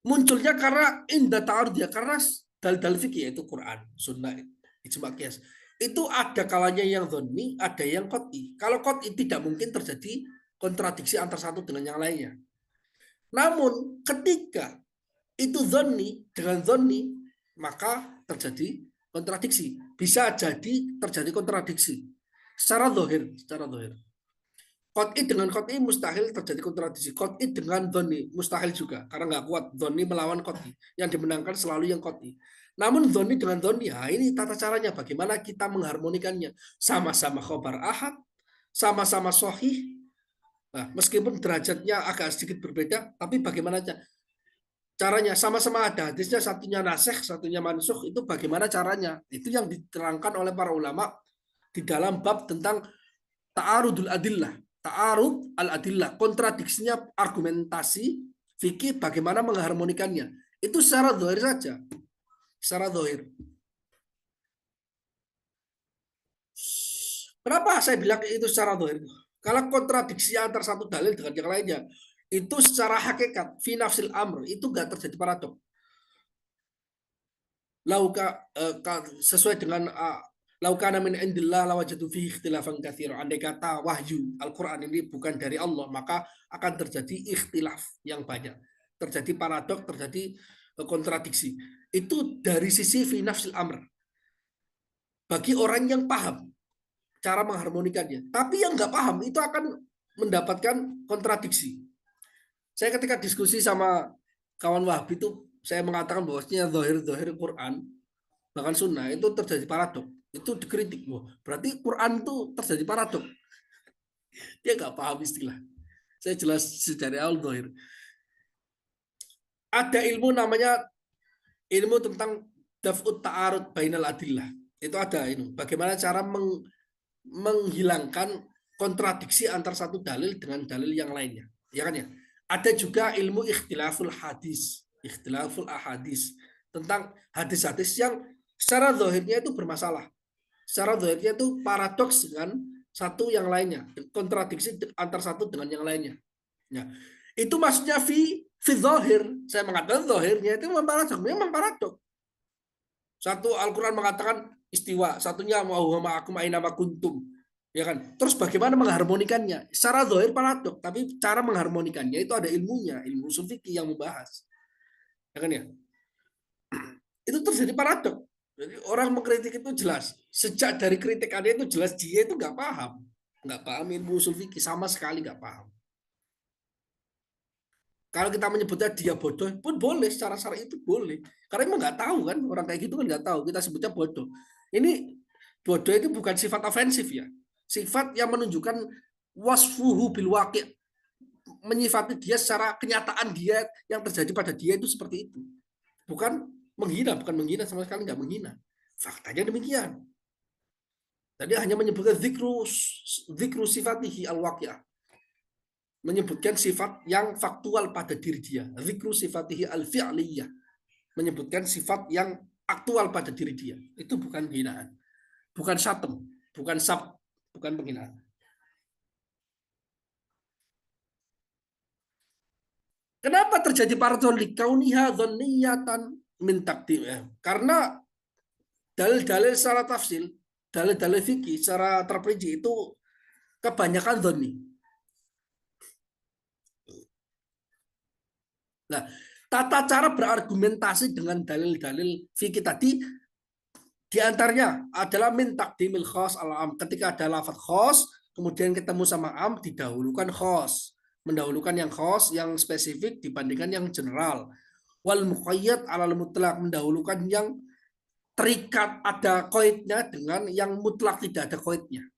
Munculnya karena indah ta'arud ya, karena dalil-dalil fikih yaitu Quran, Sunnah, ijma qiyas. Itu ada kalanya yang dhonni, ada yang qot'i. Kalau qot'i tidak mungkin terjadi kontradiksi antara satu dengan yang lainnya. Namun ketika itu dhonni dengan dhonni, maka terjadi kontradiksi. Bisa jadi terjadi kontradiksi secara zahir, Qot'i dengan qot'i mustahil terjadi kontradiksi. Qot'i dengan dhonni mustahil juga, karena nggak kuat. Dhonni melawan qot'i. Yang dimenangkan selalu yang qot'i. Namun dhonni dengan dhonni, ini tata caranya bagaimana kita mengharmonikannya. Sama-sama khobar ahad, sama-sama sahih. Nah, meskipun derajatnya agak sedikit berbeda, tapi bagaimana caranya? Sama-sama ada hadisnya, satunya nasikh, satunya mansukh. Itu bagaimana caranya? Itu yang diterangkan oleh para ulama di dalam bab tentang ta'arudul adillah. Ta'arud al-adillah, kontradiksinya argumentasi fikih, bagaimana mengharmonikannya. Itu secara zahir saja. Secara zahir. Kenapa saya bilang itu secara zahir? Kalau kontradiksi antara satu dalil dengan yang lainnya, itu secara hakikat, fi nafsil amr, itu nggak terjadi paradok. Lauka sesuai dengan laukana min indillah lawajadu fihi ikhtilafan katsira. Andai kata wahyu Al-Qur'an ini bukan dari Allah, maka akan terjadi ikhtilaf yang banyak. Terjadi paradok, terjadi kontradiksi. Itu dari sisi fi nafsil amr. Bagi orang yang paham cara mengharmonikannya. Tapi yang nggak paham itu akan mendapatkan kontradiksi. Saya ketika diskusi sama kawan Wahabi itu, saya mengatakan bahwasanya zahir Quran, bahkan sunnah itu terjadi paradok. Itu dikritik. Wah, berarti Quran itu terjadi paradok. Dia nggak paham istilah. Saya jelas dari awal zahir. Ada ilmu namanya ilmu tentang daf'ut ta'arud bainal adillah. Itu ada ini. Bagaimana cara menghilangkan kontradiksi antara satu dalil dengan dalil yang lainnya. Ya kan ya? Ada juga ilmu ikhtilaful hadis, ikhtilaful ahadis, tentang hadis-hadis yang secara zahirnya itu bermasalah. Secara zahirnya itu paradoks dengan satu yang lainnya, kontradiksi antara satu dengan yang lainnya. Ya. Itu maksudnya fi zahir. Saya mengatakan zahirnya itu memang paradoks. Satu Al-Quran mengatakan istiwa, satunya ma'akum aina ma kuntum. Ya kan? Terus bagaimana mengharmonikannya? Secara zahir paradok, tapi cara mengharmonikannya itu ada ilmunya, ilmu ushul fikih yang membahas. Ya kan ya? Itu terjadi paradok. Jadi orang mengkritik itu jelas. Sejak dari kritikannya itu jelas dia itu nggak paham. Nggak paham ilmu ushul fikih, sama sekali nggak paham. Kalau kita menyebutnya dia bodoh pun boleh, secara syar'i itu boleh. Karena emang nggak tahu kan, orang kayak gitu kan nggak tahu. Kita sebutnya bodoh. Ini bodoh itu bukan sifat ofensif ya. Sifat yang menunjukkan wasfuhu bil waqi', menyifati dia secara kenyataan dia yang terjadi pada dia itu seperti itu. Bukan menghina sama sekali, nggak menghina. Faktanya demikian. Tadi hanya menyebutkan zikru sifatihi al-waqi'ah, menyebutkan sifat yang faktual pada diri dia. Zikru sifatihi al-fi'liyah, menyebutkan sifat yang aktual pada diri dia. Itu bukan hinaan. Bukan syatem, bukan penghinaan. Kenapa terjadi paradok? Kauniha dzanniyatan min taqdim. Karena dalil-dalil secara tafsir, dalil-dalil fikih secara terperinci itu kebanyakan dzanni. Nah, tata cara berargumentasi dengan dalil-dalil fikih tadi diantaranya adalah min taqdimil khos al-am. Ketika ada lafaz khos, kemudian ketemu sama am, didahulukan khos. Mendahulukan yang khos, yang spesifik dibandingkan yang general. Wal muqayyad alal mutlak, mendahulukan yang terikat ada koidnya dengan yang mutlak tidak ada koidnya.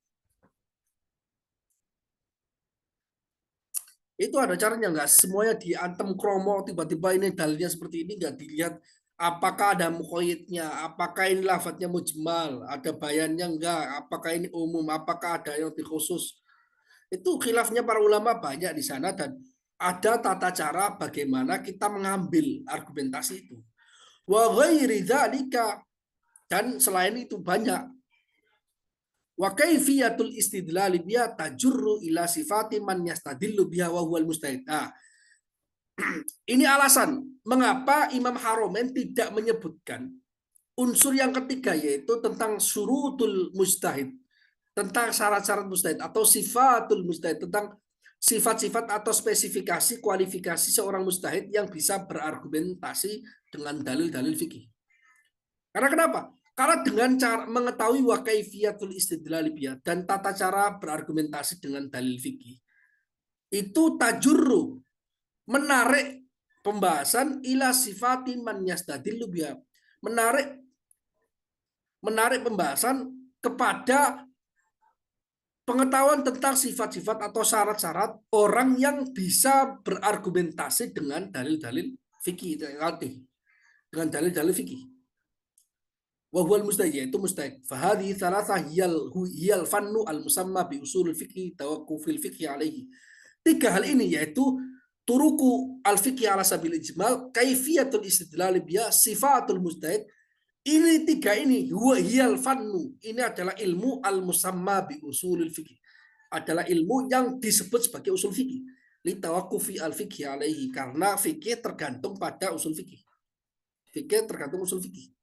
Itu ada caranya, nggak semuanya diantem kromo, tiba-tiba ini dalilnya seperti ini, nggak dilihat apakah ada muqayyidnya, apakah ini lafadznya mujmal, ada bayannya enggak, apakah ini umum, apakah ada yang khusus. Itu khilafnya para ulama banyak di sana, dan ada tata cara bagaimana kita mengambil argumentasi itu. Wa ghairi dzalika, dan selain itu banyak Wa kaifiyatul istidlal biha tajurru ila sifati man yastadillu biha wa huwal mustahid. Nah, ini alasan mengapa Imam Haromen tidak menyebutkan unsur yang ketiga, yaitu tentang syurutul mustahid, tentang syarat-syarat mustahid atau sifatul mustahid, tentang sifat-sifat atau spesifikasi kualifikasi seorang mustahid yang bisa berargumentasi dengan dalil-dalil fikih. Karena kenapa? Karena dengan cara mengetahui wa kaifiyatul istidlal biha dan tata cara berargumentasi dengan dalil fikih, itu tajurru, menarik pembahasan ila sifatin man yastadillu biha, menarik pembahasan kepada pengetahuan tentang sifat-sifat atau syarat-syarat orang yang bisa berargumentasi dengan dalil-dalil fikih, dengan dalil-dalil fikih. Wahwal mustahid, yaitu mustahid. Fahadi thalatha hiyal fannu al musamma bi usul fikih tawakkufil fikih alaihi. Tiga hal ini yaitu turuku al fikih ala sabil ijmal, kaifiyatul istidlal biha, sifatul mustahid. Ini tiga ini hiyal fannu. Ini adalah ilmu al musamma bi usulil fikih. Adalah ilmu yang disebut sebagai usul fikih. Li tawakkufi al fikih alaihi, karena fikih tergantung pada usul fikih. Fikih tergantung usul fikih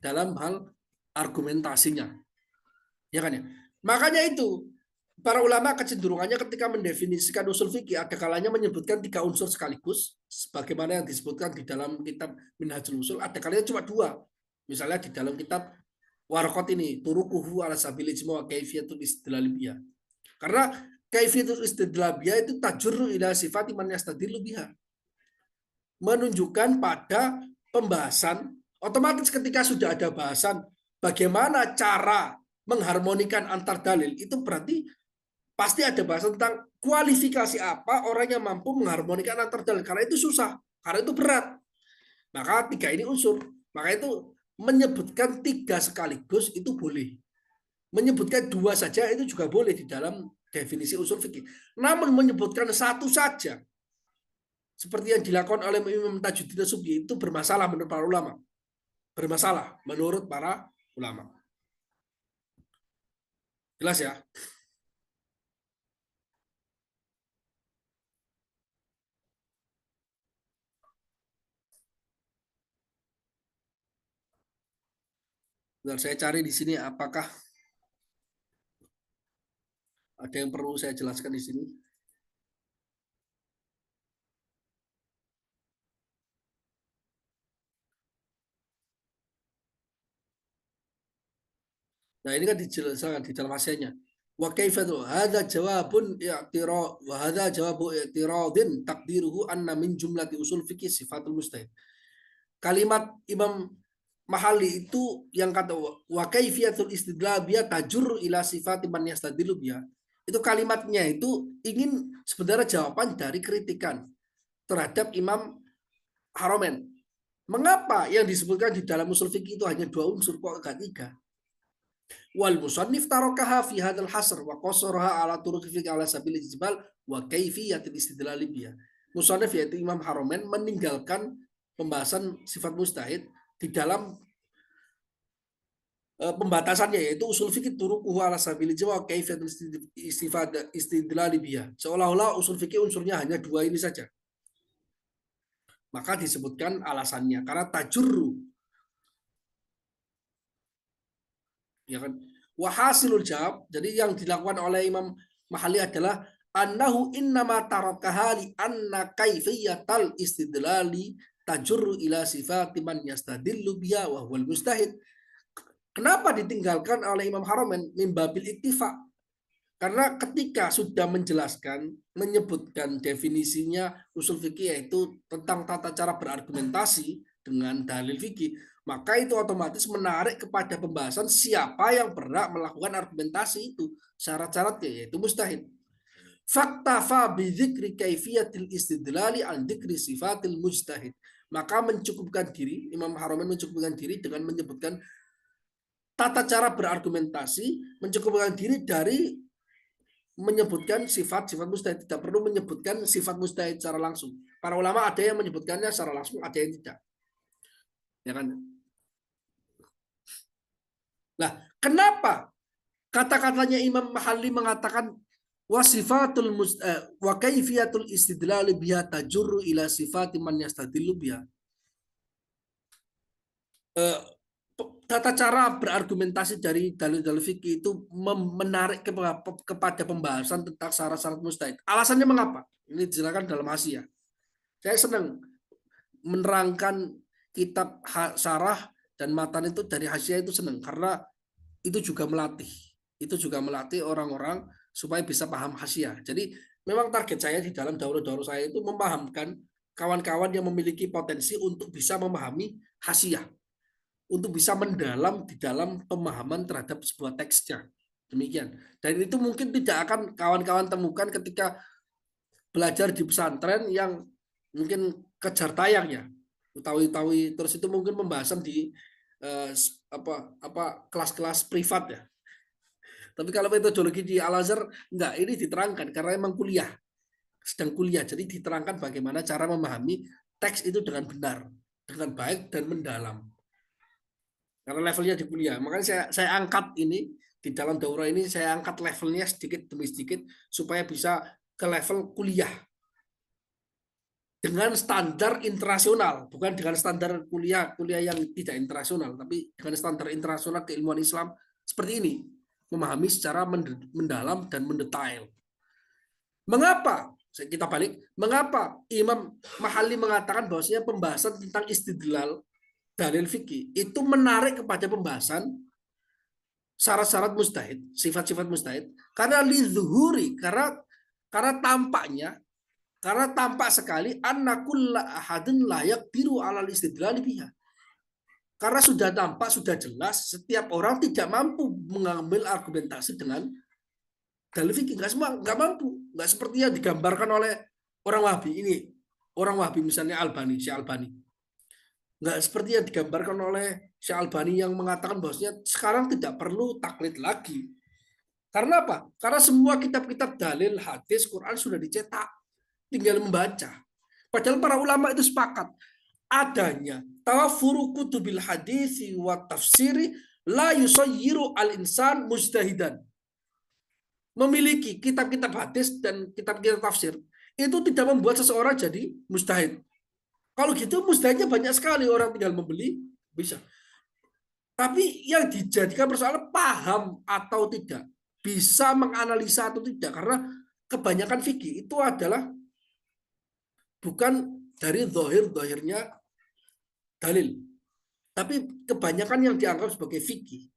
dalam hal argumentasinya, ya kan ya. Makanya itu para ulama kecenderungannya ketika mendefinisikan usul fikih ada kalanya menyebutkan tiga unsur sekaligus, sebagaimana yang disebutkan di dalam kitab Minhajul Usul. Ada kalanya cuma dua, misalnya di dalam kitab Warqat ini, turukuhu ala sabil ijma wa kaifiyatul istidlal biha. Karena kaifiyatul istidlal biha itu tajurru ila sifati man yastadillu biha, menunjukkan pada pembahasan. Otomatis ketika sudah ada bahasan bagaimana cara mengharmonikan antar dalil, itu berarti pasti ada bahasan tentang kualifikasi apa orang yang mampu mengharmonikan antar dalil, karena itu susah, karena itu berat. Maka tiga ini unsur. Maka itu menyebutkan tiga sekaligus itu boleh. Menyebutkan dua saja itu juga boleh di dalam definisi usul fikih. Namun menyebutkan satu saja seperti yang dilakukan oleh Imam Tajuddin Subki itu bermasalah menurut para ulama. Bermasalah menurut para ulama. Jelas ya? Bentar, saya cari di sini apakah ada yang perlu saya jelaskan di sini. Nah, ini kan dijelaskan di dalam hasilnya. Wa kaifatu hadza jawabun i'tira wa hadza jawabu i'tiradin taqdiruhu anna min jumlati usul fikih sifatul mustahid. Kalimat Imam Mahali itu yang kata wa kaifiyatul istidlal biha tajur ila sifati man yastadilu biha. Itu kalimatnya itu ingin sebenarnya jawaban dari kritikan terhadap Imam Haromen. Mengapa yang disebutkan di dalam usul fikih itu hanya dua unsur kok enggak tiga? Wal musannif tarakaha fi hadzal hasr wa qasaraha ala turuq fikih ala sabil ijmal wa kaifiyatil istidlal biha. Musannif yaitu Imam Haromen meninggalkan pembahasan sifat mustahid di dalam pembatasannya, yaitu usul fikih turuquhu ala sabil ijmal wa kaifiyatil istidlal biha. Seolah-olah usul fikih unsurnya hanya dua ini saja. Maka disebutkan alasannya karena tajurru, ya kan. Wahasilul jawab, jadi yang dilakukan oleh Imam Mahali adalah annahu innama tarakaha li anna kaifiyatal istidlali tajurru ila sifati man yastadillu biha wa huwal mustahid. Kenapa ditinggalkan oleh Imam Haromen? Mimbabil ittifaq. Karena ketika sudah menjelaskan, menyebutkan definisinya usul fikih yaitu tentang tata cara berargumentasi dengan dalil fikih, maka itu otomatis menarik kepada pembahasan siapa yang berhak melakukan argumentasi itu, syarat-syaratnya yaitu mustahid. Faktafa bidzikri kaifiyatil istidlali an dzikri sifatil mujtahid. Maka mencukupkan diri, Imam Haromen mencukupkan diri dengan menyebutkan tata cara berargumentasi, mencukupkan diri dari menyebutkan sifat-sifat mustahid, tidak perlu menyebutkan sifat mustahid secara langsung. Para ulama ada yang menyebutkannya secara langsung, ada yang tidak. Ya kan? Nah, kenapa Kata-katanya Imam Mahalli mengatakan wasifatul wa kaifiyatul istidlal biha tajurru ila sifati man yastadillu biha. Tata cara berargumentasi dari dalil-dalil fikih itu menarik kepada pembahasan tentang syarat-syarat mustahil. Alasannya mengapa? Ini dijelaskan dalam Hasyiah. Saya senang menerangkan kitab syarah dan matan itu dari Hasyiah itu senang karena itu juga melatih orang-orang supaya bisa paham Hasyiah. Jadi memang target saya di dalam daurah-daurah saya itu memahamkan kawan-kawan yang memiliki potensi untuk bisa memahami Hasyiah, untuk bisa mendalam di dalam pemahaman terhadap sebuah teksnya. Demikian. Dan itu mungkin tidak akan kawan-kawan temukan ketika belajar di pesantren yang mungkin kejar tayang ya. Utawi-utawi terus itu mungkin pembahasan di kelas-kelas privat ya. Tapi kalau metodologi di Al-Azhar enggak, ini diterangkan karena emang sedang kuliah. Jadi diterangkan bagaimana cara memahami teks itu dengan benar, dengan baik dan mendalam. Karena levelnya di kuliah. Makanya saya angkat ini di dalam daurah ini, saya angkat levelnya sedikit demi sedikit supaya bisa ke level kuliah dengan standar internasional, bukan dengan standar kuliah yang tidak internasional, tapi dengan standar internasional keilmuan Islam seperti ini, memahami secara mendalam dan mendetail. Mengapa? Kita balik. Mengapa Imam Mahalli mengatakan bahwasanya pembahasan tentang istidlal dalil fikih itu menarik kepada pembahasan syarat-syarat mustahid, sifat-sifat mustahid, karena lizuhuri, karena tampak sekali annakulla ahadin layak biru alal istidlal biha. Karena sudah tampak, sudah jelas, setiap orang tidak mampu mengambil argumentasi dengan dalil fikih. Nggak mampu. Nggak seperti yang digambarkan oleh orang Wahabi ini. Orang Wahabi misalnya Syekh Albani. Nggak seperti yang digambarkan oleh Syekh Albani yang mengatakan bahwasanya sekarang tidak perlu taklid lagi. Karena apa? Karena semua kitab-kitab dalil, hadis, Quran sudah dicetak. Tinggal membaca. Padahal para ulama itu sepakat adanya tawafuru kutubil hadisi wa tafsiri la yusayyiru al-insan mujtahidan. Memiliki kitab-kitab hadis dan kitab-kitab tafsir itu tidak membuat seseorang jadi mujtahid. Kalau gitu mustahidnya banyak sekali, orang tinggal membeli bisa. Tapi yang dijadikan persoalan paham atau tidak, bisa menganalisa atau tidak, karena kebanyakan fikih itu adalah bukan dari zahir-zahirnya dalil, tapi kebanyakan yang dianggap sebagai fikih.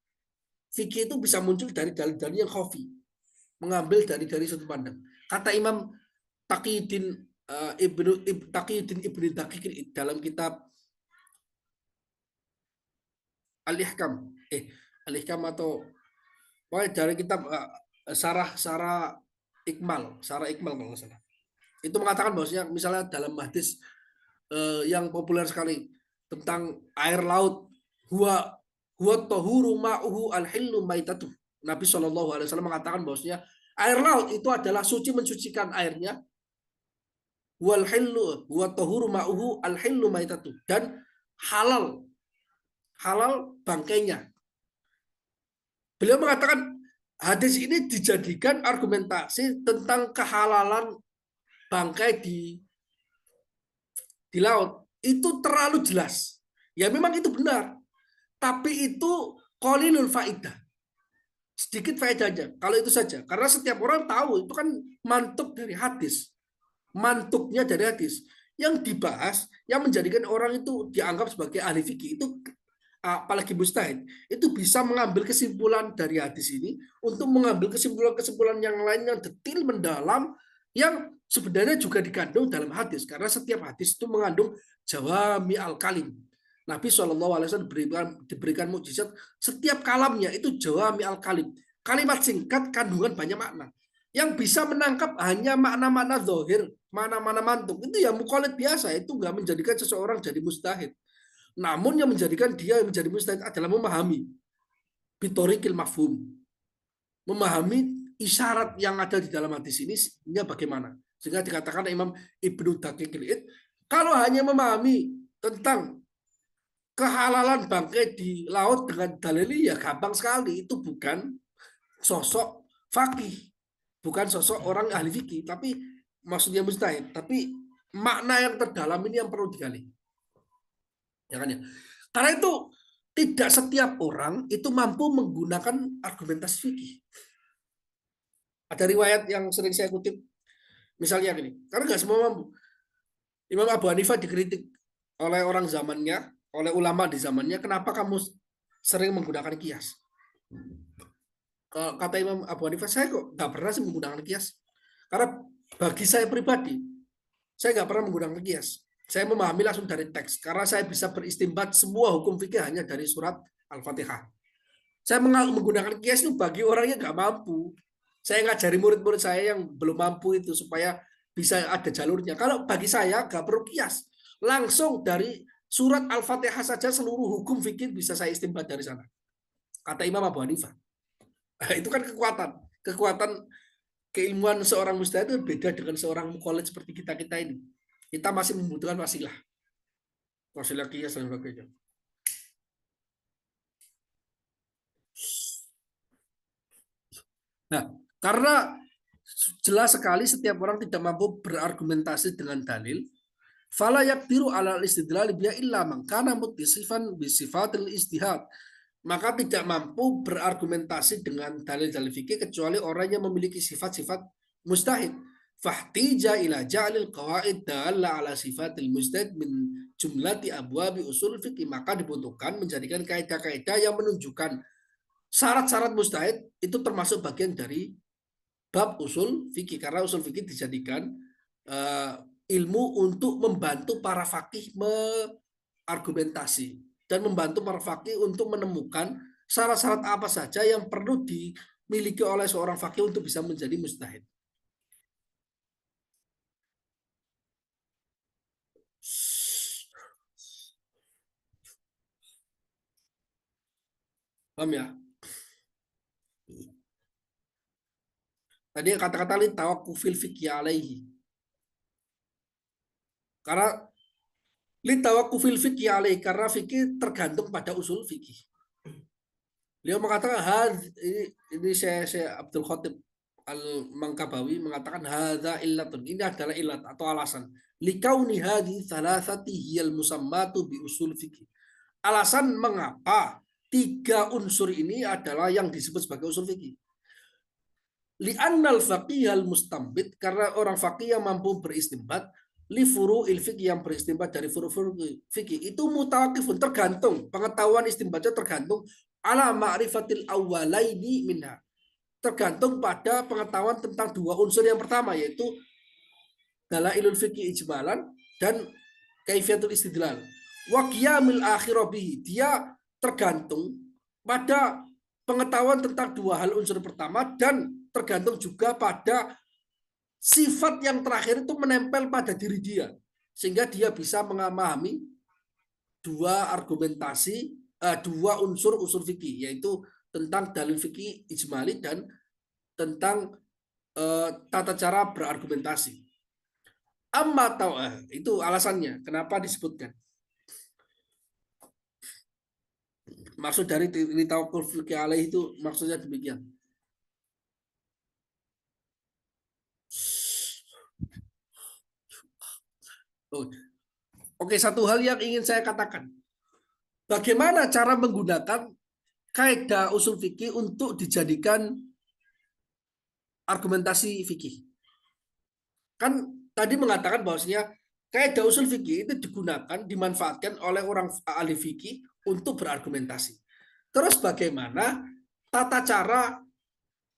Fikih itu bisa muncul dari dalil-dalil yang khafi, mengambil dari sudut pandang. Kata Imam Taqiyuddin Ibnu Daqiq dalam kitab Al-Ihkam, atau dari kitab Sarah Iqmal kalau nggak salah. Itu mengatakan bahwasanya misalnya dalam hadis yang populer sekali tentang air laut, huwa tahuru ma'uhu al-hillu maitatuh. Nabi SAW mengatakan bahwasanya air laut itu adalah suci mensucikan airnya, wal hillu huwa tahuru ma'uhu al-hillu maitatuh, dan halal bangkainya. Beliau mengatakan hadis ini dijadikan argumentasi tentang kehalalan bangkai di laut. Itu terlalu jelas. Ya memang itu benar. Tapi itu qalilul faidah. Sedikit faedahnya. Kalau itu saja. Karena setiap orang tahu itu kan mantuk dari hadis. Mantuknya dari hadis. Yang dibahas, yang menjadikan orang itu dianggap sebagai ahli fikih itu, apalagi mujtahid, itu bisa mengambil kesimpulan dari hadis ini untuk mengambil kesimpulan-kesimpulan yang lain yang detail, mendalam, yang sebenarnya juga dikandung dalam hadis, karena setiap hadis itu mengandung jawami al-kalim. Nabi SAW diberikan mukjizat, setiap kalamnya itu jawami al-kalim, kalimat singkat kandungan banyak makna, yang bisa menangkap hanya makna-makna zahir, mana-mana mantuk. Itu ya mukallid biasa, itu nggak menjadikan seseorang jadi mujtahid. Namun yang menjadikan dia menjadi mujtahid adalah memahami bitorikil mafhum, memahami isyarat yang ada di dalam hadis ini bagaimana. Sehingga dikatakan Imam Ibnu Daqiq, kalau hanya memahami tentang kehalalan bangkai di laut dengan dalil ya gampang sekali, itu bukan sosok faqih, bukan sosok orang ahli fikih, tapi maksudnya mujtahid, tapi makna yang terdalam ini yang perlu digali. Ya kan ya? Karena itu tidak setiap orang itu mampu menggunakan argumentasi fikih. Ada riwayat yang sering saya kutip, misalnya gini, karena nggak semua mampu. Imam Abu Hanifah dikritik oleh orang zamannya, oleh ulama di zamannya, kenapa kamu sering menggunakan kias? Kata Imam Abu Hanifah, saya kok nggak pernah sih menggunakan kias. Karena bagi saya pribadi, saya nggak pernah menggunakan kias. Saya memahami langsung dari teks, karena saya bisa beristimbat semua hukum fikih hanya dari surat Al-Fatihah. Saya menggunakan kias itu bagi orang yang nggak mampu. Saya ngajari murid-murid saya yang belum mampu itu supaya bisa ada jalurnya. Kalau bagi saya nggak perlu kias, langsung dari surat Al-Fatihah saja seluruh hukum fikih bisa saya istimbat dari sana. Kata Imam Abu Hanifah. Itu kan kekuatan keilmuan seorang mujtahid itu beda dengan seorang mukallid seperti kita ini. Kita masih membutuhkan wasilah kias dan sebagainya. Nah, karena jelas sekali setiap orang tidak mampu berargumentasi dengan dalil, fala yaqdiru ala istidlal biya illa man kana muttasifan bi sifatil istihad. Maka tidak mampu berargumentasi dengan dalil-dalil fikih kecuali orang yang memiliki sifat-sifat mustahid. Fahtija ila ja'lil qawaid dalla ala sifatil mustahid min jumlati abwabi usul fikih. Maka dibutuhkan menjadikan kaidah-kaidah yang menunjukkan syarat-syarat mustahid itu termasuk bagian dari bab usul fikih. Karena usul fikih dijadikan ilmu untuk membantu para fakih argumentasi dan membantu para fakih untuk menemukan syarat-syarat apa saja yang perlu dimiliki oleh seorang fakih untuk bisa menjadi mujtahid. Paham ya? Tadi kata-kata li tawakkufil fikih alaihi. Karena li tawakkufil fikih alaihi, karena fikih tergantung pada usul fikih. Beliau mengatakan ini saya Abdul Khatib Al-Mangkabawi mengatakan hadza illatun, ini adalah ilat atau alasan likauni hadhi thalathati hiyal musammatu bi usul fikih. Alasan mengapa tiga unsur ini adalah yang disebut sebagai usul fikih. Li'annal faqih al mustambit, karena orang faqih yang mampu beristimbat, li furu'il fikih, yang beristimbat dari furu' fikih itu mutawakifun, tergantung pengetahuan istimbatnya tergantung ala ma'rifatil awwalaini minha, tergantung pada pengetahuan tentang dua unsur yang pertama, yaitu dalailul fikih ijmalan dan kaifiatul istidlal. Wa qiyamil akhirabihi, dia tergantung pada pengetahuan tentang dua hal unsur pertama dan tergantung juga pada sifat yang terakhir itu menempel pada diri dia sehingga dia bisa memahami dua argumentasi, dua unsur fikih, yaitu tentang dalil fikih ijmali dan tentang tata cara berargumentasi. Amma itu alasannya kenapa disebutkan. Maksud dari tawakkul fikih alaih itu maksudnya demikian. Oke, satu hal yang ingin saya katakan. Bagaimana cara menggunakan kaidah usul fikih untuk dijadikan argumentasi fikih? Kan tadi mengatakan bahwasanya kaidah usul fikih itu digunakan, dimanfaatkan oleh orang ahli fikih untuk berargumentasi. Terus bagaimana tata cara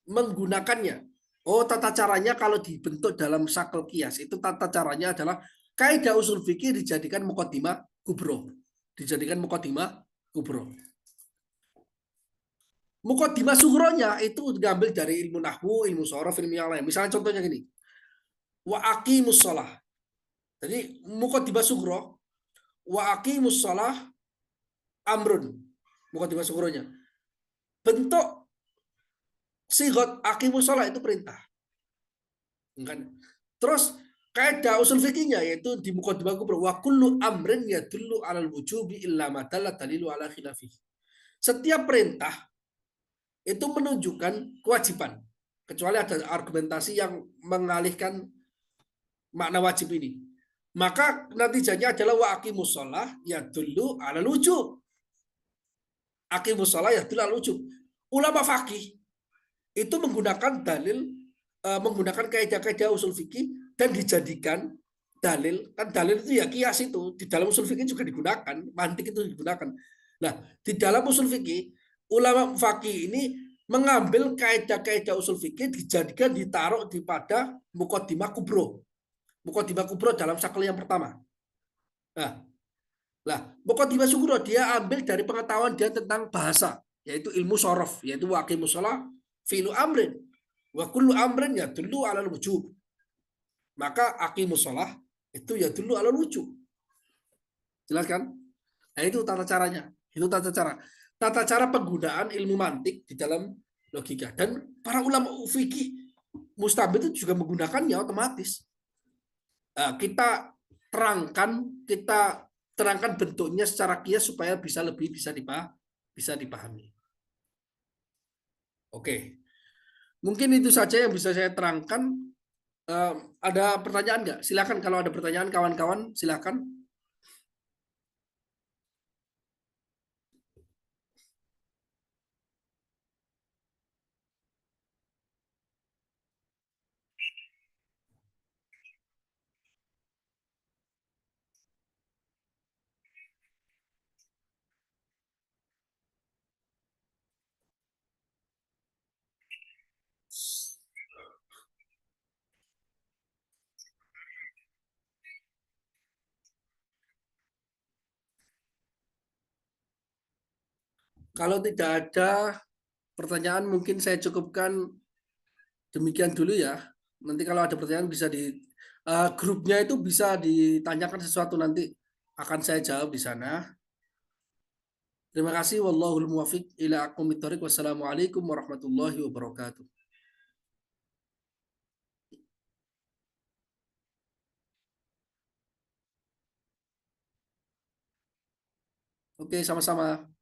menggunakannya? Oh, tata caranya kalau dibentuk dalam sakel kias, itu tata caranya adalah kaidah usul fikih dijadikan muqaddimah kubro. Dijadikan muqaddimah kubro. Muqaddimah sughronya itu diambil dari ilmu nahwu, ilmu shorof, ilmu yang lain. Misalnya contohnya gini. Wa aqimus shalah. Jadi muqaddimah sughro, wa aqimus shalah amrun. Muqaddimah sughronya. Bentuk sigot aqimus shalah itu perintah. Terus kaidah usul fikihnya yaitu di muqaddimah kubro, wa kullu amrin yadullu 'alal wujubi illa ma dalla dalilu 'ala khilafi. Setiap perintah itu menunjukkan kewajiban. Kecuali ada argumentasi yang mengalihkan makna wajib ini. Maka natijanya adalah wa aqimus shalah ya dulu ala wujub. Aqimus shalah ya dulu ala wujub. Ulama fakih itu menggunakan dalil, menggunakan kaidah-kaidah usul fikih dan dijadikan dalil. Kan dalil itu ya kias, itu di dalam usul fikih juga digunakan, mantik itu digunakan. Nah, di dalam usul fikih ulama fakih ini mengambil kaidah-kaidah usul fikih dijadikan, ditaruh di pada muqaddimah kubro. Muqaddimah kubro dalam sakel yang pertama. Nah, lah muqaddimah kubro dia ambil dari pengetahuan dia tentang bahasa, yaitu ilmu sorof, yaitu waqimus shalah fi'lu amrin wa kullu amrin ya dulu ala wujub. Maka aqimus shalah itu ya dulu ala wujub. Jelas kan? Nah, itu tata caranya. Itu tata cara. Tata cara penggunaan ilmu mantik di dalam logika. Dan para ulama fikih mustabid itu juga menggunakannya otomatis. Nah, kita terangkan bentuknya secara kias supaya bisa lebih bisa dipahami. Oke, mungkin itu saja yang bisa saya terangkan. Ada pertanyaan nggak? Silakan, kalau ada pertanyaan kawan-kawan, silakan. Kalau tidak ada pertanyaan, mungkin saya cukupkan demikian dulu ya. Nanti kalau ada pertanyaan bisa di grupnya itu bisa ditanyakan sesuatu, nanti akan saya jawab di sana. Terima kasih. Wallahul muwafiq ila aqwamit thoriq. Wassalamualaikum warahmatullahi wabarakatuh. Oke, sama-sama.